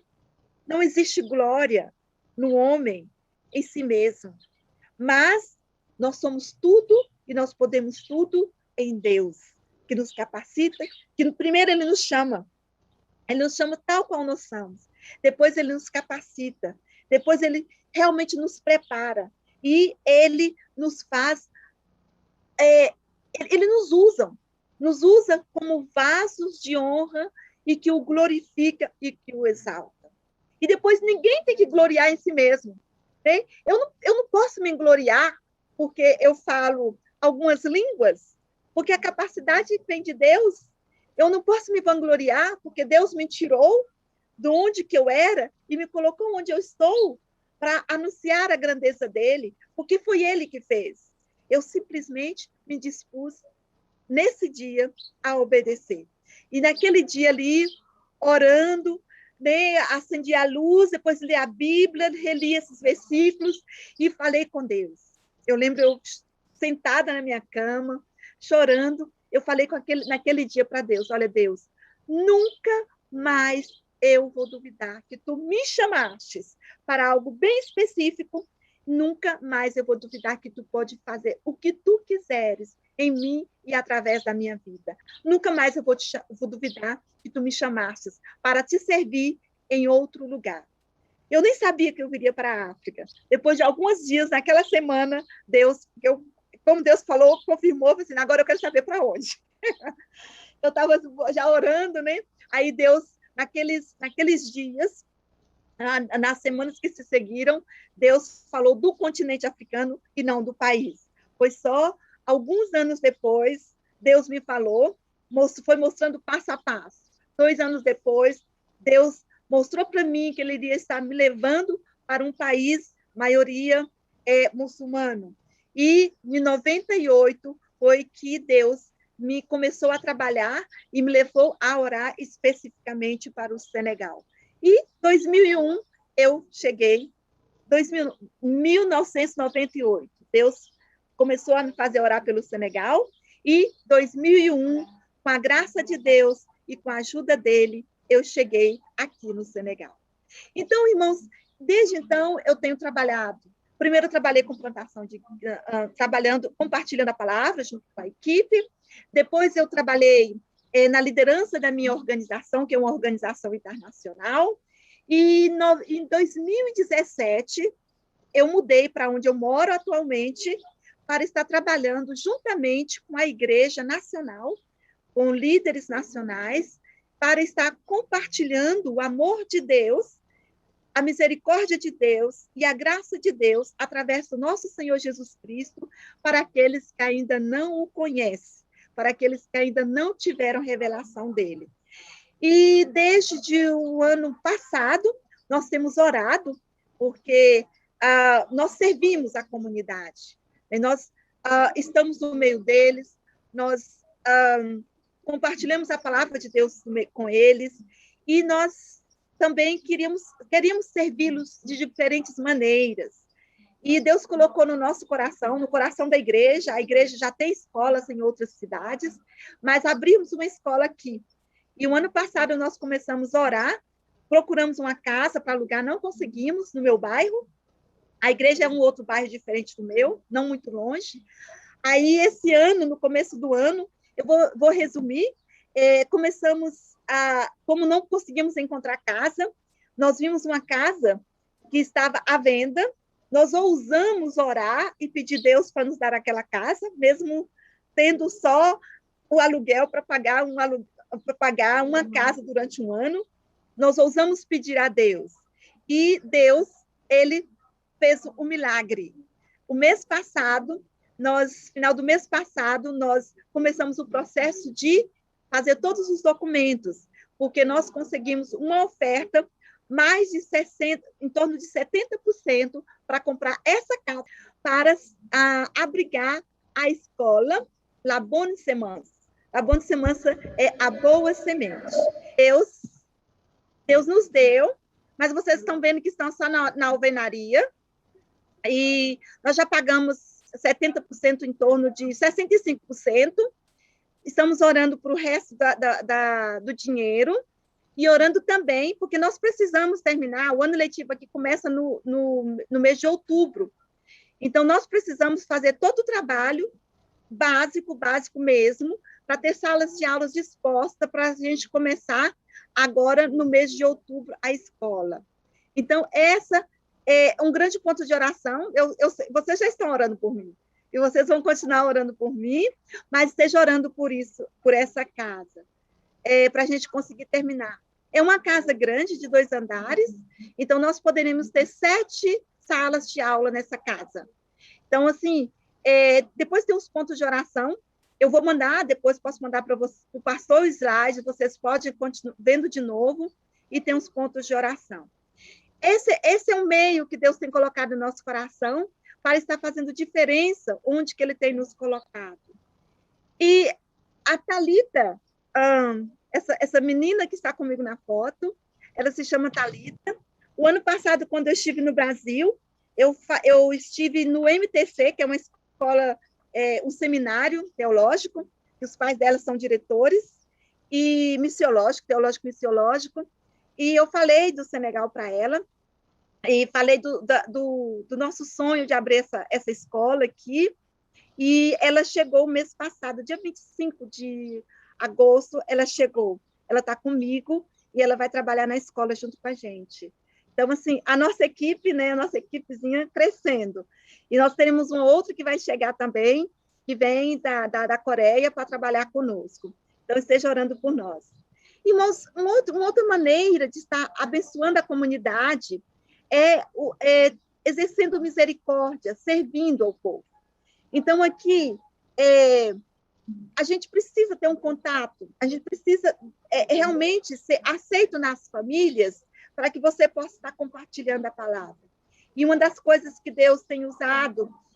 Não existe glória no homem em si mesmo, mas nós somos tudo e nós podemos tudo em Deus, que nos capacita, que primeiro ele nos chama tal qual nós somos, depois ele nos capacita, depois ele realmente nos prepara, e ele nos faz, ele nos usa como vasos de honra e que o glorifica e que o exalta. E depois ninguém tem que gloriar em si mesmo. Né? Eu não posso me gloriar porque eu falo algumas línguas, porque a capacidade vem de Deus. Eu não posso me vangloriar porque Deus me tirou de onde que eu era e me colocou onde eu estou para anunciar a grandeza dele, porque foi ele que fez. Eu simplesmente me dispus nesse dia a obedecer. E naquele dia ali, orando, né, acendi a luz, depois li a Bíblia, reli esses versículos e falei com Deus. Eu lembro eu sentada na minha cama, chorando, eu falei naquele dia para Deus, olha Deus, nunca mais eu vou duvidar que tu me chamastes para algo bem específico, nunca mais eu vou duvidar que tu pode fazer o que tu quiseres em mim e através da minha vida. Nunca mais eu vou duvidar que tu me chamastes para te servir em outro lugar. Eu nem sabia que eu viria para a África. Depois de alguns dias, naquela semana, como Deus falou, confirmou, assim, agora eu quero saber para onde. Eu estava já orando, né? Aí Deus, naqueles dias, nas semanas que se seguiram, Deus falou do continente africano e não do país. Foi só alguns anos depois, Deus me falou, foi mostrando passo a passo. 2 anos depois, Deus mostrou para mim que Ele iria estar me levando para um país, maioria muçulmano. E em 98 foi que Deus me começou a trabalhar e me levou a orar especificamente para o Senegal. E 2001 eu cheguei, 1998, Deus começou a me fazer orar pelo Senegal, e 2001, com a graça de Deus e com a ajuda dele, eu cheguei aqui no Senegal. Então, irmãos, desde então eu tenho trabalhado. Primeiro eu trabalhei com plantação compartilhando a palavra junto com a equipe. Depois eu trabalhei na liderança da minha organização, que é uma organização internacional. E em 2017, eu mudei para onde eu moro atualmente, para estar trabalhando juntamente com a Igreja Nacional, com líderes nacionais, para estar compartilhando o amor de Deus, a misericórdia de Deus e a graça de Deus através do nosso Senhor Jesus Cristo para aqueles que ainda não o conhecem, para aqueles que ainda não tiveram revelação dele. E desde o ano passado, nós temos orado, porque nós servimos a comunidade, e nós estamos no meio deles, nós compartilhamos a palavra de Deus com eles, e nós também queríamos servi-los de diferentes maneiras. E Deus colocou no nosso coração, no coração da igreja, a igreja já tem escolas em outras cidades, mas abrimos uma escola aqui. E o ano passado nós começamos a orar, procuramos uma casa para alugar, não conseguimos no meu bairro. A igreja é um outro bairro diferente do meu, não muito longe. Aí, esse ano, no começo do ano, eu vou resumir, começamos como não conseguimos encontrar casa, nós vimos uma casa que estava à venda, nós ousamos orar e pedir Deus para nos dar aquela casa, mesmo tendo só o aluguel para pagar uma casa durante um ano, nós ousamos pedir a Deus. E Deus, Ele fez um milagre. O mês passado, final do mês passado, nós começamos o processo de fazer todos os documentos, porque nós conseguimos uma oferta mais de 60%, em torno de 70% para comprar essa casa, para abrigar a escola La Bonne Semence. A Bonne Semence é a boa semente. Deus nos deu, mas vocês estão vendo que estão só na alvenaria, e nós já pagamos 70%, em torno de 65%. Estamos orando para o resto do dinheiro, e orando também, porque nós precisamos terminar, o ano letivo aqui começa no mês de outubro. Então, nós precisamos fazer todo o trabalho básico mesmo, para ter salas de aulas dispostas para a gente começar agora no mês de outubro a escola. Então, essa é um grande ponto de oração. Vocês já estão orando por mim, e vocês vão continuar orando por mim, mas esteja orando por isso, por essa casa, para a gente conseguir terminar. É uma casa grande, de 2 andares, então nós poderemos ter 7 salas de aula nessa casa. Então, assim, depois tem os pontos de oração, eu vou mandar, depois posso mandar para o pastor o slide, vocês podem continuar vendo de novo, e tem os pontos de oração. Esse é um meio que Deus tem colocado no nosso coração, para estar fazendo diferença onde que Ele tem nos colocado. E a Thalita, essa menina que está comigo na foto, ela se chama Thalita. O ano passado, quando eu estive no Brasil, eu estive no MTC, que é uma escola, um seminário teológico, que os pais dela são diretores, e teológico-missiológico, e eu falei do Senegal para ela, e falei do nosso sonho de abrir essa escola aqui, e ela chegou o mês passado, dia 25 de agosto, ela chegou. Ela está comigo, e ela vai trabalhar na escola junto com a gente. Então, assim, a nossa equipe, né, a nossa equipezinha crescendo. E nós teremos um outro que vai chegar também, que vem da Coreia para trabalhar conosco. Então, esteja orando por nós. Irmãos, uma outra maneira de estar abençoando a comunidade é exercendo misericórdia, servindo ao povo. Então, aqui, a gente precisa ter um contato, a gente precisa realmente ser aceito nas famílias para que você possa estar compartilhando a palavra. E uma das coisas que Deus tem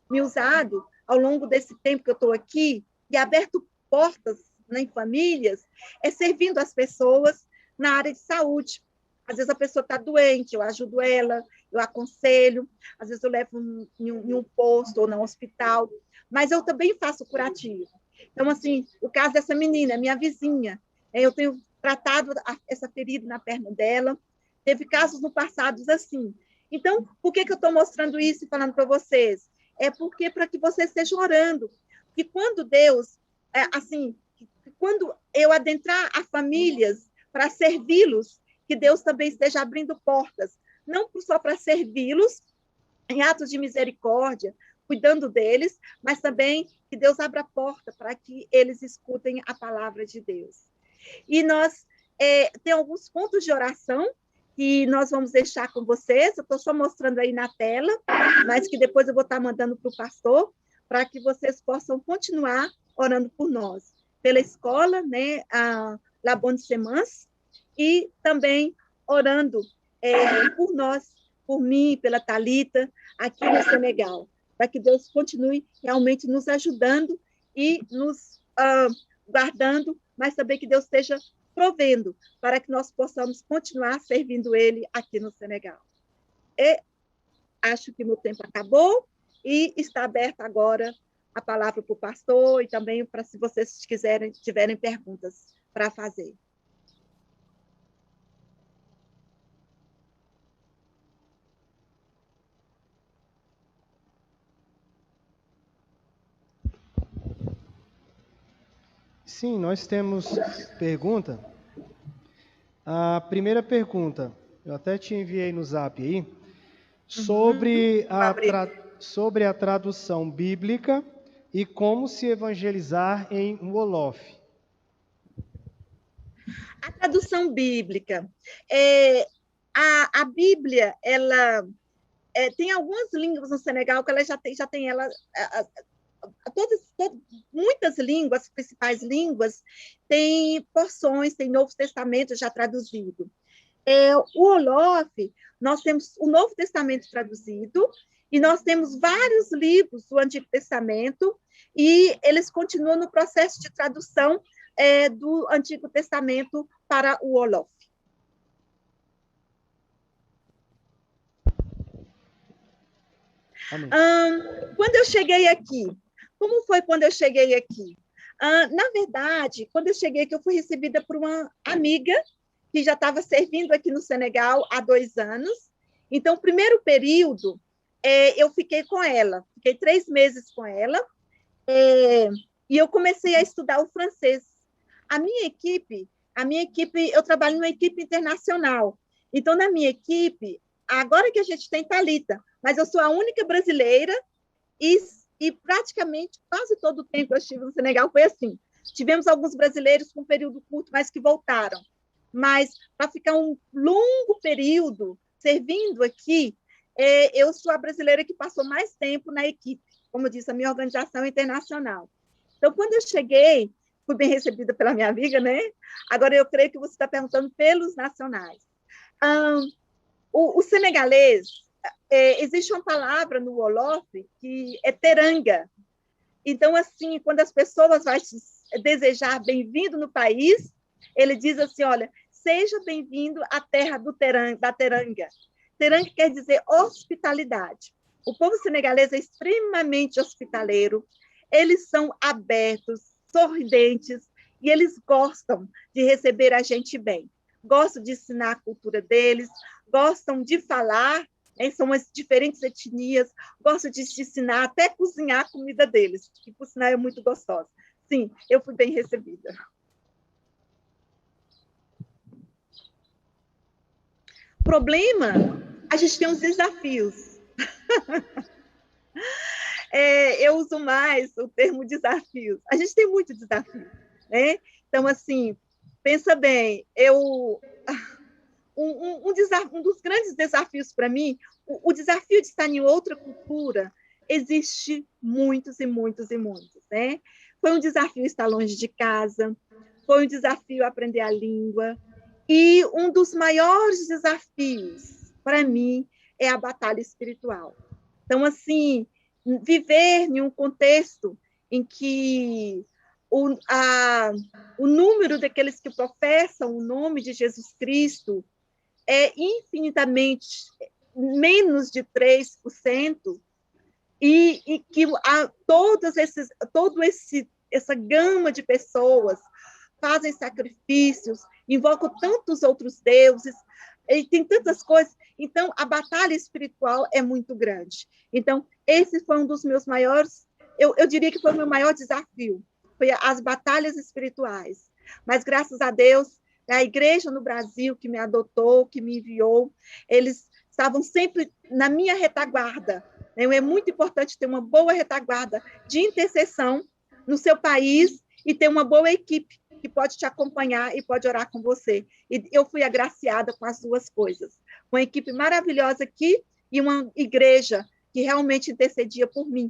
me usado ao longo desse tempo que eu estou aqui, e aberto portas, né, em famílias, é servindo as pessoas na área de saúde. Às vezes a pessoa está doente, eu ajudo ela, eu aconselho, às vezes eu levo em um posto ou no hospital, mas eu também faço curativo. Então, assim, o caso dessa menina, minha vizinha, eu tenho tratado essa ferida na perna dela, teve casos no passado assim. Então, por que eu estou mostrando isso e falando para vocês? É porque para que vocês estejam orando. Que quando Deus, assim, quando eu adentrar a famílias para servi-los, que Deus também esteja abrindo portas, não só para servi-los em atos de misericórdia, cuidando deles, mas também que Deus abra a porta para que eles escutem a palavra de Deus. E nós tem alguns pontos de oração que nós vamos deixar com vocês, eu estou só mostrando aí na tela, mas que depois eu vou estar mandando para o pastor, para que vocês possam continuar orando por nós, pela escola, né, a La Bonne Semence, e também orando por nós, por mim, pela Thalita, aqui no Senegal, para que Deus continue realmente nos ajudando e nos guardando, mas também que Deus esteja provendo para que nós possamos continuar servindo Ele aqui no Senegal. E acho que meu tempo acabou e está aberta agora a palavra para o pastor e também para se vocês tiverem perguntas para fazer.
Sim, nós temos pergunta. A primeira pergunta, eu até te enviei no zap aí, sobre a tradução bíblica e como se evangelizar em Wolof.
A tradução bíblica. A Bíblia, ela tem algumas línguas no Senegal que ela já tem ela... muitas línguas, principais línguas, tem porções, tem Novo Testamento já traduzido. O Wolof, nós temos o Novo Testamento traduzido e nós temos vários livros do Antigo Testamento e eles continuam no processo de tradução do Antigo Testamento para o Wolof. Quando eu cheguei aqui, como foi quando eu cheguei aqui? Na verdade, quando eu cheguei aqui, eu fui recebida por uma amiga que já estava servindo aqui no Senegal há 2 anos. Então, o primeiro período, eu fiquei com ela. Fiquei 3 meses com ela. E eu comecei a estudar o francês. A minha equipe, eu trabalho numa equipe internacional. Então, na minha equipe, agora que a gente tem Thalita, mas eu sou a única brasileira e praticamente quase todo o tempo que eu estive no Senegal foi assim. Tivemos alguns brasileiros com um período curto, mas que voltaram. Mas para ficar um longo período servindo aqui, eu sou a brasileira que passou mais tempo na equipe, como eu disse, a minha organização é internacional. Então, quando eu cheguei, fui bem recebida pela minha amiga, né? Agora, eu creio que você está perguntando pelos nacionais. O senegalês, existe uma palavra no Wolof que é teranga. Então, assim, quando as pessoas vão desejar bem-vindo no país, ele diz assim, olha, seja bem-vindo à terra da teranga. Teranga quer dizer hospitalidade. O povo senegalês é extremamente hospitaleiro, eles são abertos, sorridentes, e eles gostam de receber a gente bem. Gostam de ensinar a cultura deles, gostam de falar, são as diferentes etnias, gostam de ensinar até cozinhar a comida deles, que, por sinal, é muito gostosa. Sim, eu fui bem recebida. Problema, a gente tem uns desafios. Eu uso mais o termo desafios. A gente tem muito desafio, né? Então, assim, pensa bem, um dos grandes desafios para mim, o desafio de estar em outra cultura, existe muitos e muitos e muitos, né? Foi um desafio estar longe de casa, foi um desafio aprender a língua, e um dos maiores desafios, para mim, é a batalha espiritual. Então, assim, viver em um contexto em que o número daqueles que professam o nome de Jesus Cristo é infinitamente menos de 3%, e que essa gama de pessoas fazem sacrifícios, invocam tantos outros deuses, e tem tantas coisas. Então, a batalha espiritual é muito grande. Então, esse foi um dos meus maiores, eu diria que foi o meu maior desafio, foi as batalhas espirituais. Mas, graças a Deus, a igreja no Brasil que me adotou, que me enviou, eles estavam sempre na minha retaguarda. É muito importante ter uma boa retaguarda de intercessão no seu país e ter uma boa equipe que pode te acompanhar e pode orar com você. E eu fui agraciada com as duas coisas. Uma equipe maravilhosa aqui e uma igreja que realmente intercedia por mim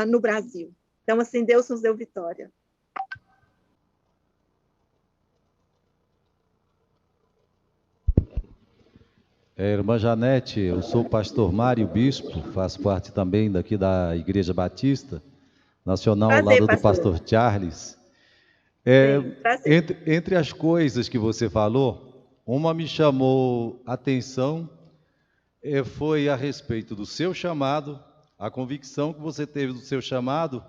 no Brasil. Então, assim, Deus nos deu vitória.
Irmã Janete, eu sou o pastor Mário Bispo, faço parte também daqui da Igreja Batista Nacional, ao lado do pastor Charles. Entre as coisas que você falou, uma me chamou a atenção, foi a respeito do seu chamado, a convicção que você teve do seu chamado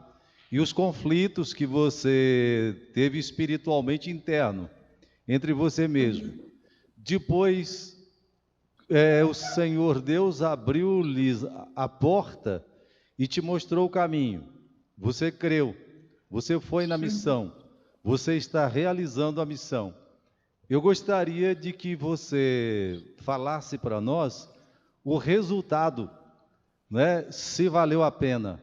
e os conflitos que você teve espiritualmente interno, entre você mesmo. Depois, o Senhor Deus abriu-lhes a porta e te mostrou o caminho. Você creu, você foi na missão, você está realizando a missão. Eu gostaria de que você falasse para nós o resultado, né? Se valeu a pena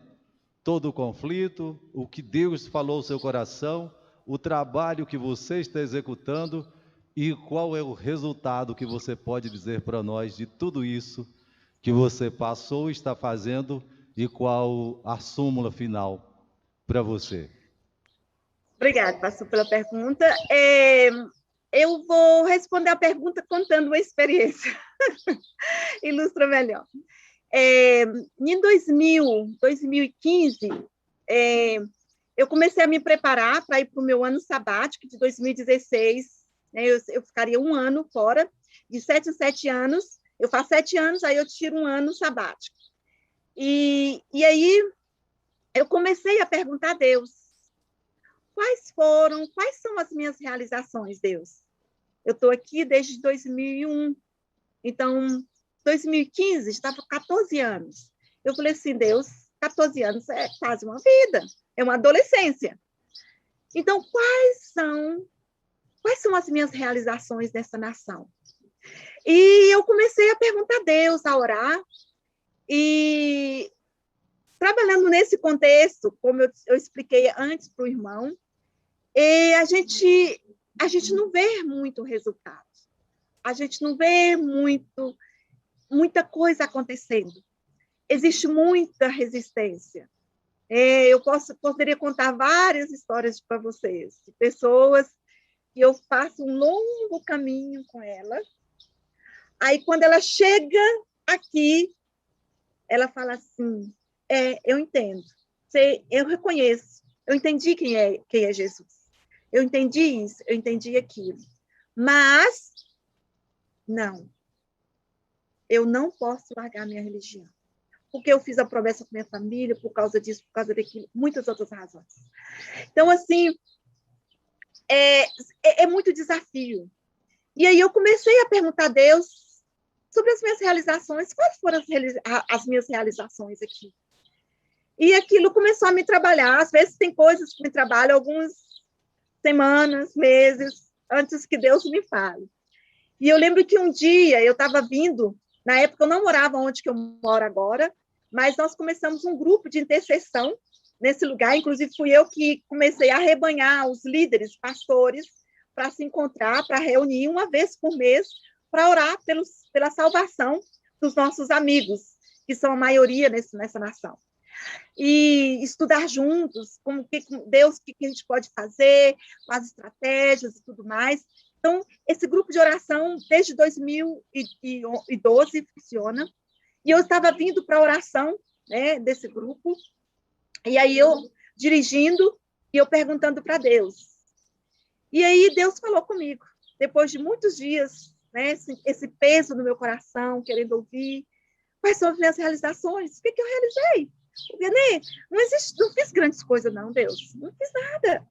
todo o conflito, o que Deus falou ao seu coração, o trabalho que você está executando e qual é o resultado que você pode dizer para nós de tudo isso que você passou e está fazendo e qual a súmula final para você.
Obrigada, pastor, pela pergunta. Eu vou responder a pergunta contando uma experiência. Ilustra melhor. Em 2015, eu comecei a me preparar para ir para o meu ano sabático de 2016. Eu ficaria um ano fora, de 7 em 7 anos. Eu faço 7 anos, aí eu tiro um ano sabático. E aí eu comecei a perguntar a Deus, quais são as minhas realizações, Deus? Eu estou aqui desde 2001, então, 2015, estava com 14 anos. Eu falei assim, Deus, 14 anos é quase uma vida, é uma adolescência. Então, quais são as minhas realizações nessa nação? E eu comecei a perguntar a Deus, a orar, e trabalhando nesse contexto, como eu expliquei antes para o irmão, a gente não vê muito resultado, a gente não vê muita coisa acontecendo, existe muita resistência. Eu poderia contar várias histórias para vocês, de pessoas que eu faço um longo caminho com elas, aí quando ela chega aqui, ela fala assim, eu entendo, eu reconheço, eu entendi quem é Jesus, eu entendi isso, eu entendi aquilo, mas não, eu não posso largar minha religião, porque eu fiz a promessa com minha família, por causa disso, por causa daquilo, muitas outras razões. Então, assim, é muito desafio. E aí eu comecei a perguntar a Deus sobre as minhas realizações, quais foram as minhas realizações aqui. E aquilo começou a me trabalhar. Às vezes tem coisas que me trabalham algumas semanas, meses, antes que Deus me fale. E eu lembro que um dia eu estava vindo, na época eu não morava onde que eu moro agora, mas nós começamos um grupo de intercessão nesse lugar, inclusive fui eu que comecei a arrebanhar os líderes, pastores, para se encontrar, para reunir uma vez por mês, para orar pela salvação dos nossos amigos, que são a maioria nessa nação. E estudar juntos, como que Deus, o que a gente pode fazer, as estratégias e tudo mais. Então, esse grupo de oração, desde 2012, funciona. E eu estava vindo para a oração, né, desse grupo, e aí eu dirigindo, e eu perguntando para Deus. E aí Deus falou comigo, depois de muitos dias, né, esse peso no meu coração, querendo ouvir, quais são as minhas realizações? O que eu realizei? Né? Não fiz grandes coisas, não, Deus. Não fiz nada.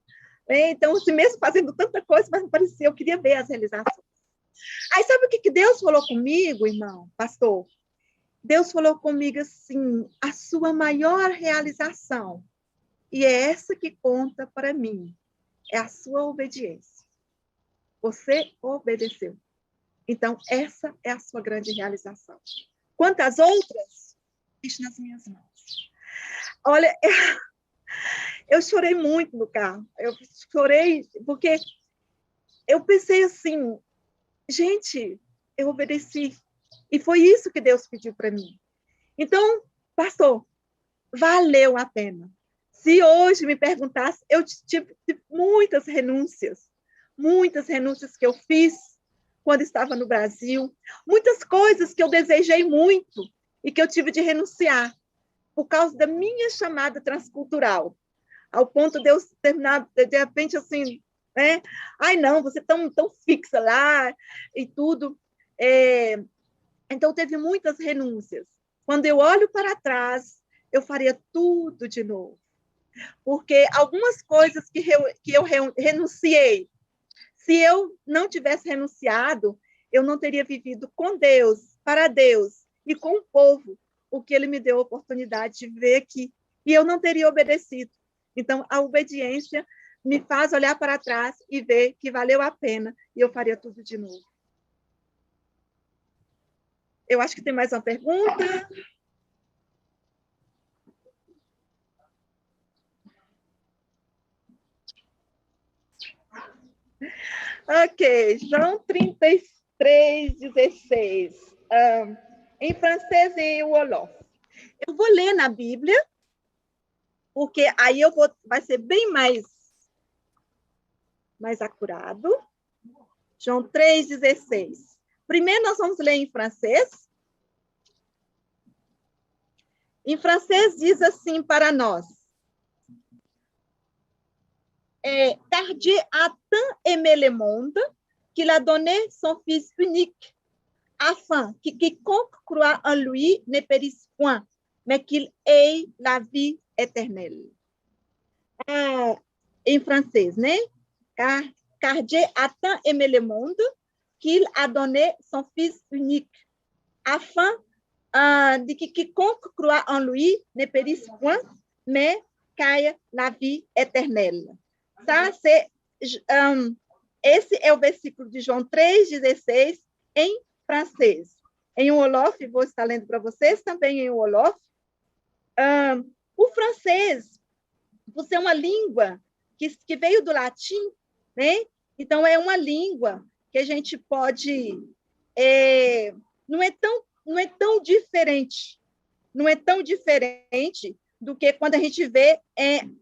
Então, assim, mesmo fazendo tanta coisa, mas não parecia, eu queria ver as realizações. Aí, sabe o que Deus falou comigo, irmão, pastor? Deus falou comigo assim, a sua maior realização, e é essa que conta para mim, é a sua obediência. Você obedeceu. Então, essa é a sua grande realização. Quantas outras? Deixe nas minhas mãos. Olha, eu chorei muito no carro. Eu chorei porque eu pensei assim, gente, eu obedeci. E foi isso que Deus pediu para mim. Então, pastor, valeu a pena. Se hoje me perguntasse, eu tive muitas renúncias que eu fiz quando estava no Brasil, muitas coisas que eu desejei muito e que eu tive de renunciar por causa da minha chamada transcultural, ao ponto de eu terminar, de repente, assim, né? Ai, não, você tão fixa lá e tudo. Então, teve muitas renúncias. Quando eu olho para trás, eu faria tudo de novo. Porque algumas coisas que eu renunciei, se eu não tivesse renunciado, eu não teria vivido com Deus, para Deus e com o povo, o que ele me deu a oportunidade de ver aqui, e eu não teria obedecido. Então, a obediência me faz olhar para trás e ver que valeu a pena, e eu faria tudo de novo. Eu acho que tem mais uma pergunta. Ok, João 33:16. Em francês e em wolof. Eu vou ler na Bíblia, porque aí vai ser bem mais acurado. João 3:16. Primeiro nós vamos ler em francês. Em francês diz assim para nós: car Dieu a tant aimé le monde qu'il a donné son Fils unique, afin que quiconque croit en lui ne périsse point, mais qu'il ait la vie éternelle. Em francês, né? Car Dieu a tant aimé le monde qu'il a donné son Fils unique, afin de que quiconque croit en lui ne périsse point, mais qu'aille la vie éternelle. Tá? Esse é o versículo de João 3:16 em francês. Em wolof, vou estar lendo para vocês também em wolof. O francês, por ser uma língua que veio do latim, né? Então, é uma língua que a gente pode... não é tão diferente. Não é tão diferente do que quando a gente vê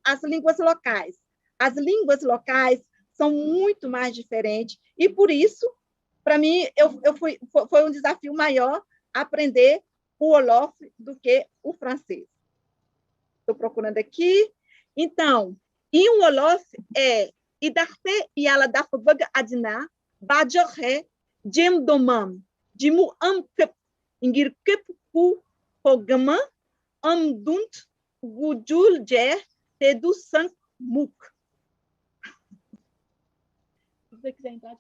as línguas locais. As línguas locais são muito mais diferentes, e por isso, para mim, foi um desafio maior aprender o wolof do que o francês. Estou procurando aqui. Então, em wolof idarte yala dafbag adna bajorhe jem domam dimu amkep ingir kep ku pogama amdunt gujul jer tedu sank muk. Se você quiser entrar,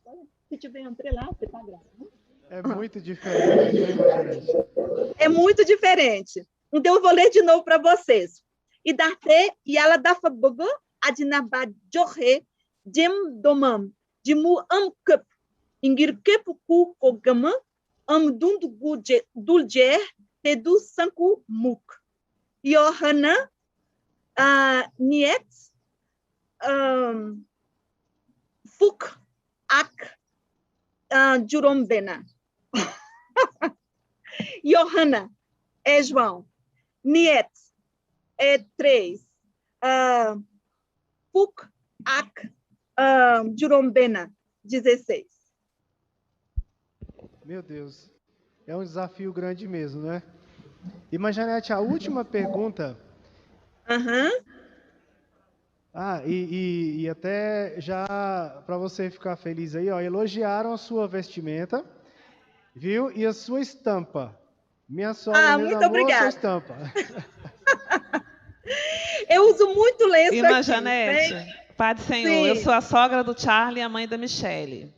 se tiver entrar lá, você está gravando.
É muito diferente, né, Margarete?
É muito diferente. Então, eu vou ler de novo para vocês. Idarte yala dafbag adna bajorhe jem domam dimu amkep ingir kep ku pogama amdunt gujul jer tedu sanku muk. Johanna niet fuk Ak Jurombena. Johanna é João. Niet é 3. Puk Ak Jurombena, 16.
Meu Deus, é um desafio grande mesmo, né? E, mas, Janete, a última pergunta... E até já para você ficar feliz aí, ó, elogiaram a sua vestimenta, viu? E a sua estampa. Minha sogra mesmo
muito
amou a sua
obrigada.
estampa.
Eu uso muito lenço
Irmã
aqui.
Janete, Pai do Senhor,
Sim.
eu sou a sogra do Charlie e a mãe da Michele.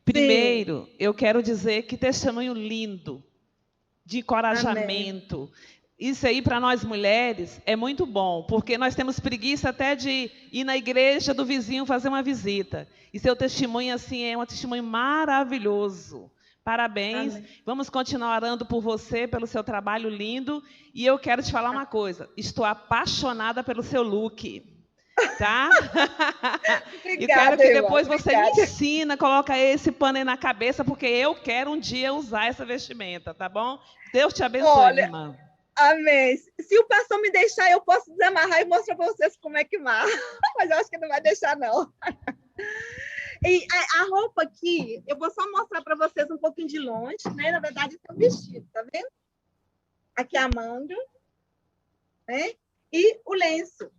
Primeiro, eu quero dizer que testemunho lindo, de encorajamento. Amém. Isso aí, para nós mulheres, é muito bom, porque nós temos preguiça até de ir na igreja do vizinho fazer uma visita. E seu testemunho, assim, é um testemunho maravilhoso. Parabéns. Amém. Vamos continuar orando por você, pelo seu trabalho lindo. E eu quero te falar uma coisa. Estou apaixonada pelo seu look. Tá? Obrigada, e quero que depois você me ensina, coloca esse pano aí na cabeça, porque eu quero um dia usar essa vestimenta, tá bom? Deus te abençoe, irmã.
Amém. Se o pastor me deixar, eu posso desamarrar e mostrar para vocês como é que marra. Mas eu acho que não vai deixar, não. E a roupa aqui, eu vou só mostrar para vocês um pouquinho de longe, né? Na verdade, é um vestido, tá vendo? Aqui a manga, né? E o lenço.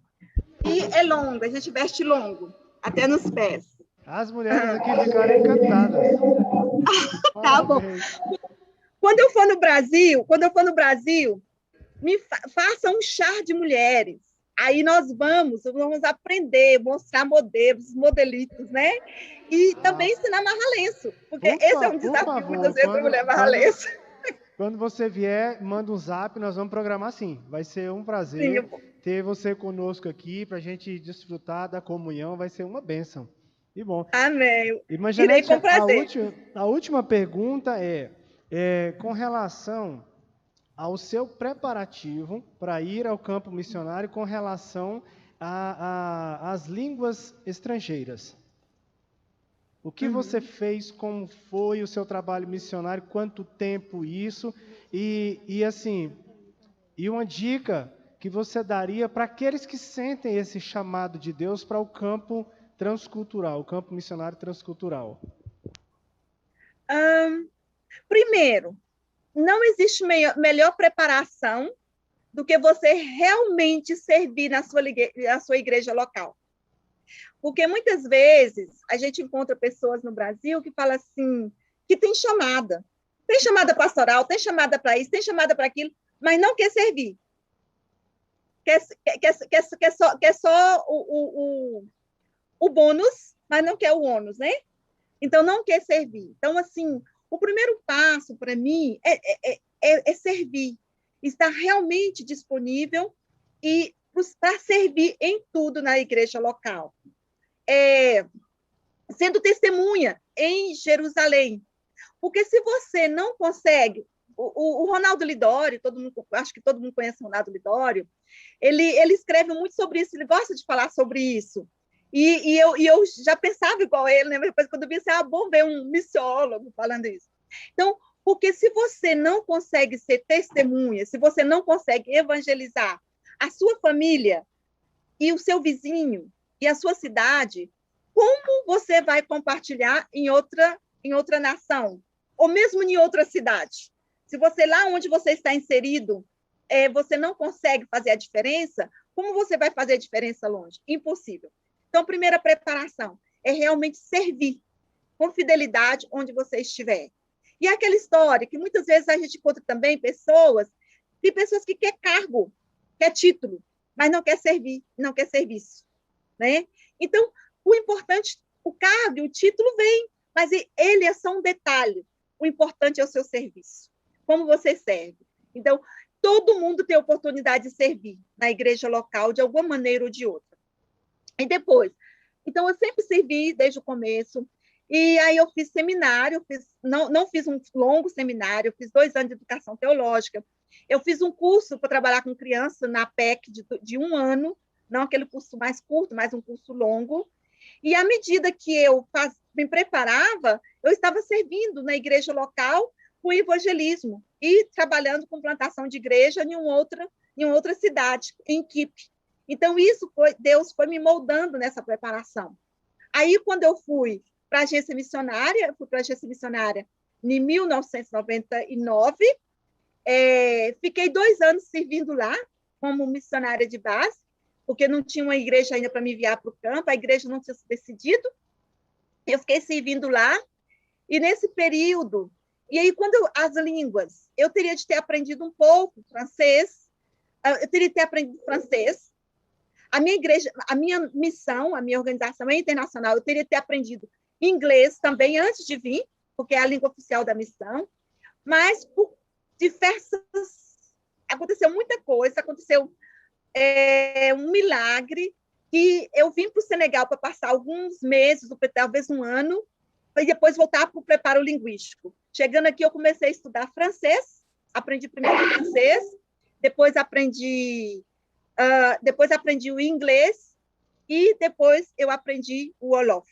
E é longo, a gente veste longo, até nos pés.
As mulheres aqui ficaram encantadas.
Tá bom. Quando eu for no Brasil, me faça um chá de mulheres. Aí nós vamos aprender, mostrar modelos, modelitos, né? E também ensinar a amarrar lenço, porque esse é um desafio muitas vezes para a mulher amarrar lenço.
Quando você vier, manda um zap, nós vamos programar sim. Vai ser um prazer ter você conosco aqui para a gente desfrutar da comunhão, vai ser uma bênção. E bom.
Amém.
Irei com prazer. A última pergunta é com relação ao seu preparativo para ir ao campo missionário com relação às línguas estrangeiras. O que você fez, como foi o seu trabalho missionário, quanto tempo isso, e uma dica que você daria para aqueles que sentem esse chamado de Deus para o campo transcultural, o campo missionário transcultural?
Primeiro, não existe melhor preparação do que você realmente servir na sua igreja local. Porque muitas vezes a gente encontra pessoas no Brasil que falam assim, que tem chamada pastoral, tem chamada para isso, tem chamada para aquilo, mas não quer servir. Quer só o bônus, mas não quer o ônus, né? Então, não quer servir. Então, assim, o primeiro passo para mim é servir, estar realmente disponível e para servir em tudo na igreja local. Sendo testemunha em Jerusalém. Porque se você não consegue... O Ronaldo Lidório, acho que todo mundo conhece o Ronaldo Lidório, ele escreve muito sobre isso, ele gosta de falar sobre isso. E eu já pensava igual ele, né? Depois, quando eu vi assim, bom ver um missiólogo falando isso. Então, porque se você não consegue ser testemunha, se você não consegue evangelizar a sua família e o seu vizinho e a sua cidade, como você vai compartilhar em outra nação? Ou mesmo em outra cidade? Se você, lá onde você está inserido, você não consegue fazer a diferença, como você vai fazer a diferença longe? Impossível. Então, a primeira preparação é realmente servir com fidelidade onde você estiver. E aquela história que muitas vezes a gente encontra também pessoas que quer cargo, quer título, mas não quer servir, não quer serviço, né? Então, o importante, o cargo e o título vem, mas ele é só um detalhe. O importante é o seu serviço. Como você serve. Então, todo mundo tem oportunidade de servir na igreja local, de alguma maneira ou de outra. E depois, então, eu sempre servi desde o começo, e aí eu fiz seminário, não fiz um longo seminário, eu fiz 2 anos de educação teológica, eu fiz um curso para trabalhar com criança na PEC de 1 ano, não aquele curso mais curto, mas um curso longo, E à medida que eu me preparava, eu estava servindo na igreja local com evangelismo e trabalhando com plantação de igreja em outra cidade, em equipe. Então, Deus foi me moldando nessa preparação. Aí, quando eu fui para a agência missionária, em 1999, fiquei 2 anos servindo lá, como missionária de base, porque não tinha uma igreja ainda para me enviar para o campo, a igreja não tinha se decidido. Eu fiquei servindo lá, e nesse período, e aí as línguas, eu teria de ter aprendido um pouco francês, eu teria de ter aprendido francês. A minha igreja, a minha missão, a minha organização é internacional, eu teria de ter aprendido inglês também antes de vir, porque é a língua oficial da missão, mas por aconteceu muita coisa, aconteceu um milagre, que eu vim para o Senegal para passar alguns meses, talvez um ano, e depois voltar para o preparo linguístico. Chegando aqui, eu comecei a estudar francês, aprendi primeiro francês, depois aprendi o inglês, e depois eu aprendi o Wolof.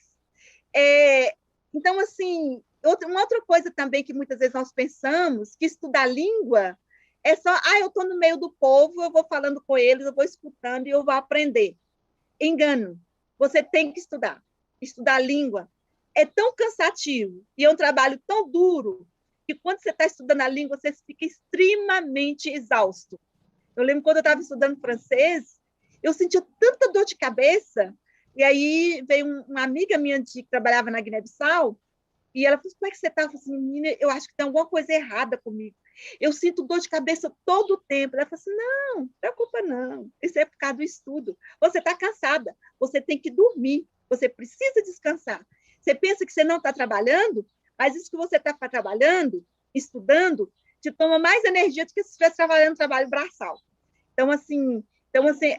Então, assim, uma outra coisa também que muitas vezes nós pensamos, que estudar língua é só, eu estou no meio do povo, eu vou falando com eles, eu vou escutando e eu vou aprender. Engano. Você tem que estudar. Estudar língua é tão cansativo e é um trabalho tão duro que quando você está estudando a língua, você fica extremamente exausto. Eu lembro quando eu estava estudando francês, eu sentia tanta dor de cabeça, e aí veio uma amiga minha que trabalhava na Guiné-Bissau, e ela falou, como é que você está? Eu falei assim, menina, eu acho que tem alguma coisa errada comigo. Eu sinto dor de cabeça todo o tempo. Ela falou assim, não preocupa não, isso é por causa do estudo. Você está cansada, você tem que dormir, você precisa descansar. Você pensa que você não está trabalhando, mas isso que você está trabalhando, estudando, te toma mais energia do que se estivesse trabalhando trabalho braçal. Então, assim,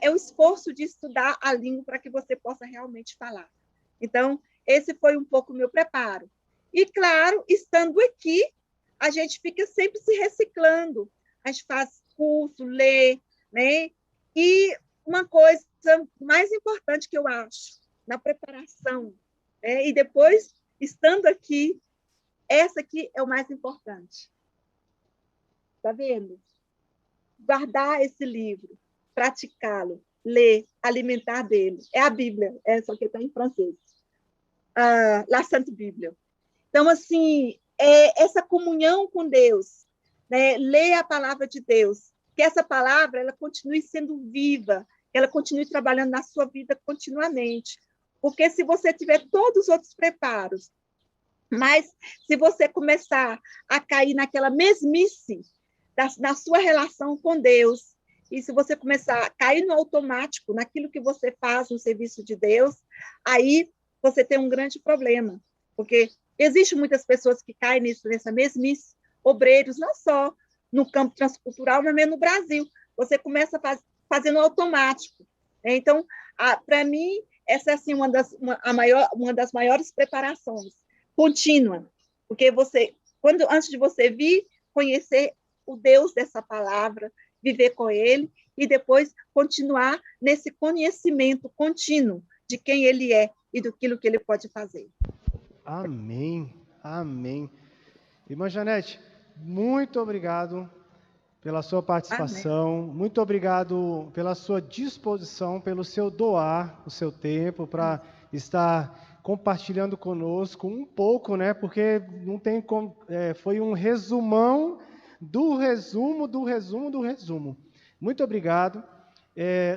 é o esforço de estudar a língua para que você possa realmente falar. Então, esse foi um pouco o meu preparo. E, claro, estando aqui, a gente fica sempre se reciclando. A gente faz curso, lê, né? E uma coisa mais importante que eu acho, na preparação, e depois, estando aqui, essa aqui é o mais importante. Está vendo? Guardar esse livro, praticá-lo, ler, alimentar dele. É a Bíblia, só que está em francês. La Sainte Bíblia. Então, assim, essa comunhão com Deus, né? Ler a palavra de Deus, que essa palavra ela continue sendo viva, que ela continue trabalhando na sua vida continuamente. Porque se você tiver todos os outros preparos, mas se você começar a cair naquela mesmice na sua relação com Deus, e se você começar a cair no automático, naquilo que você faz no serviço de Deus, aí você tem um grande problema, porque existem muitas pessoas que caem nessa mesmice, obreiros, não só no campo transcultural, mas mesmo no Brasil. Você começa fazendo automático. Né? Então, para mim, essa é assim, uma das maiores preparações, contínua, porque antes de você vir, conhecer o Deus dessa palavra, viver com ele, e depois continuar nesse conhecimento contínuo de quem ele é e daquilo que ele pode fazer.
Amém, amém. Irmã Janete, muito obrigado pela sua participação, amém. Muito obrigado pela sua disposição, pelo seu doar o seu tempo para estar compartilhando conosco um pouco, né? Porque não tem como, foi um resumão do resumo do resumo do resumo. Muito obrigado.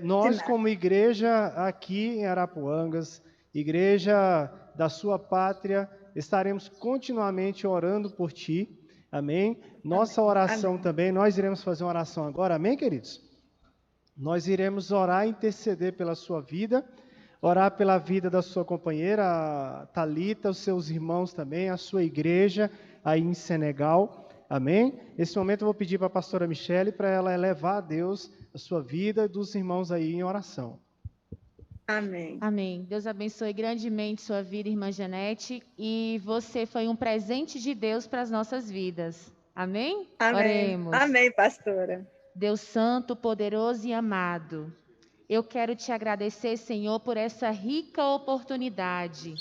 Nós, como igreja aqui em Arapuangas, igreja da sua pátria, estaremos continuamente orando por ti. Amém? Nossa oração amém. Também, nós iremos fazer uma oração agora. Amém, queridos? Nós iremos orar e interceder pela sua vida, orar pela vida da sua companheira, Thalita, os seus irmãos também, a sua igreja aí em Senegal. Amém? Nesse momento eu vou pedir para a pastora Michele para ela elevar a Deus a sua vida e dos irmãos aí em oração.
Amém.
Amém. Deus abençoe grandemente sua vida, irmã Janete, e você foi um presente de Deus para as nossas vidas. Amém?
Amém.
Oremos.
Amém, pastora.
Deus santo, poderoso e amado, Eu quero te agradecer, Senhor, por essa rica oportunidade.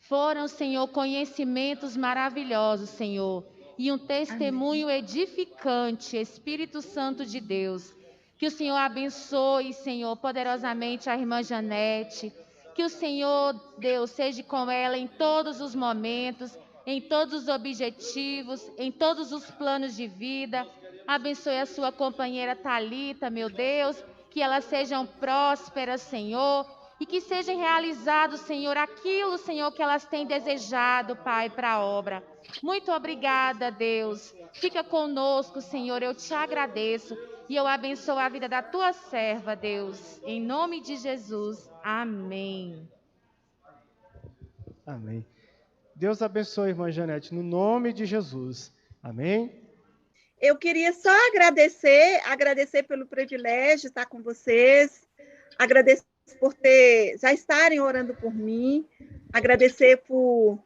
Foram, Senhor, conhecimentos maravilhosos, Senhor, e um testemunho edificante, Espírito Santo de Deus. Que o Senhor abençoe, Senhor, poderosamente a irmã Janete. Que o Senhor, Deus, seja com ela em todos os momentos, em todos os objetivos, em todos os planos de vida. Abençoe a sua companheira Thalita, meu Deus, que elas sejam prósperas, Senhor, e que sejam realizados, Senhor, aquilo, Senhor, que elas têm desejado, Pai, para a obra. Muito obrigada, Deus. Fica conosco, Senhor, eu te agradeço e eu abençoo a vida da tua serva, Deus. Em nome de Jesus, amém.
Amém. Deus abençoe, irmã Janete, no nome de Jesus. Amém?
Eu queria só agradecer pelo privilégio de estar com vocês, agradecer por já estarem orando por mim, agradecer por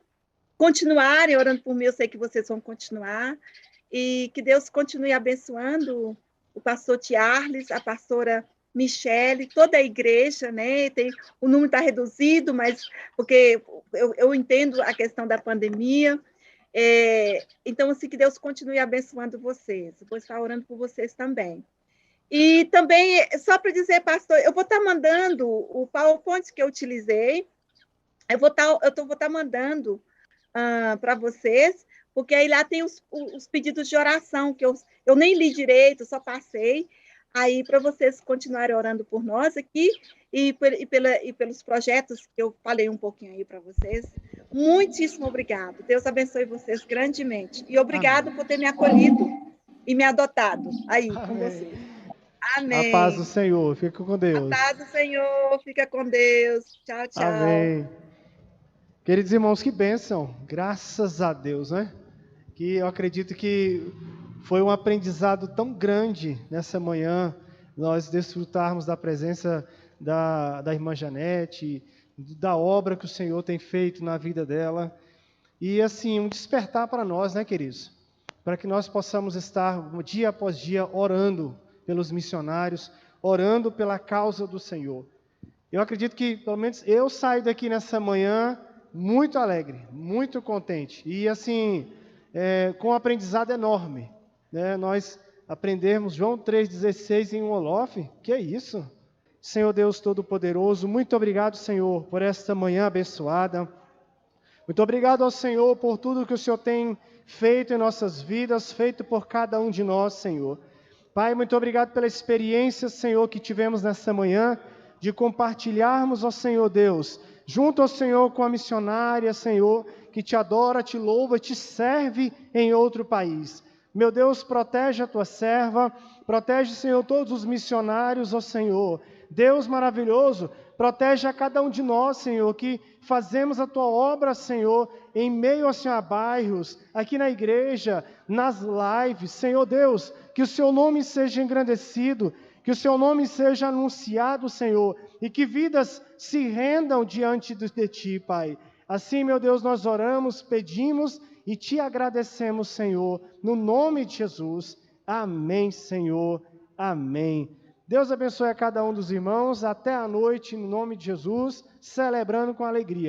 continuarem orando por mim, eu sei que vocês vão continuar, e que Deus continue abençoando o pastor Tiarles, a pastora Michele, toda a igreja, né? O número está reduzido, mas porque eu entendo a questão da pandemia. Então, assim, que Deus continue abençoando vocês. Eu vou estar orando por vocês também. E também, só para dizer, pastor, eu vou estar mandando o PowerPoint que eu utilizei, eu vou estar mandando para vocês, porque aí lá tem os pedidos de oração, que eu nem li direito, só passei, aí para vocês continuarem orando por nós aqui, e pelos projetos que eu falei um pouquinho aí para vocês. Muitíssimo obrigado. Deus abençoe vocês grandemente. E obrigado por ter me acolhido e me adotado aí com vocês. Amém.
A paz do Senhor. Fica com Deus.
A paz do Senhor. Fica com Deus. Tchau, tchau.
Amém. Queridos irmãos, que bênção. Graças a Deus, né? Que eu acredito que foi um aprendizado tão grande nessa manhã, nós desfrutarmos da presença da irmã Janete, da obra que o Senhor tem feito na vida dela. E assim, um despertar para nós, né, queridos? Para que nós possamos estar dia após dia orando pelos missionários, orando pela causa do Senhor. Eu acredito que, pelo menos, eu saio daqui nessa manhã muito alegre, muito contente. E assim, com um aprendizado enorme, né? Nós aprendemos João 3,16 em um Olof. Que é isso? Senhor Deus Todo-Poderoso, muito obrigado, Senhor, por esta manhã abençoada. Muito obrigado ao Senhor por tudo que o Senhor tem feito em nossas vidas, feito por cada um de nós, Senhor. Pai, muito obrigado pela experiência, Senhor, que tivemos nessa manhã, de compartilharmos, ó Senhor Deus, junto ao Senhor com a missionária, Senhor, que te adora, te louva, te serve em outro país. Meu Deus, protege a tua serva, protege, Senhor, todos os missionários, ó Senhor. Deus maravilhoso, protege a cada um de nós, Senhor, que fazemos a tua obra, Senhor, em meio, Senhor, a bairros, aqui na igreja, nas lives. Senhor Deus, que o seu nome seja engrandecido, que o seu nome seja anunciado, Senhor, e que vidas se rendam diante de ti, Pai. Assim, meu Deus, nós oramos, pedimos e te agradecemos, Senhor, no nome de Jesus. Amém, Senhor. Amém. Deus abençoe a cada um dos irmãos. Até a noite, no nome de Jesus, celebrando com alegria.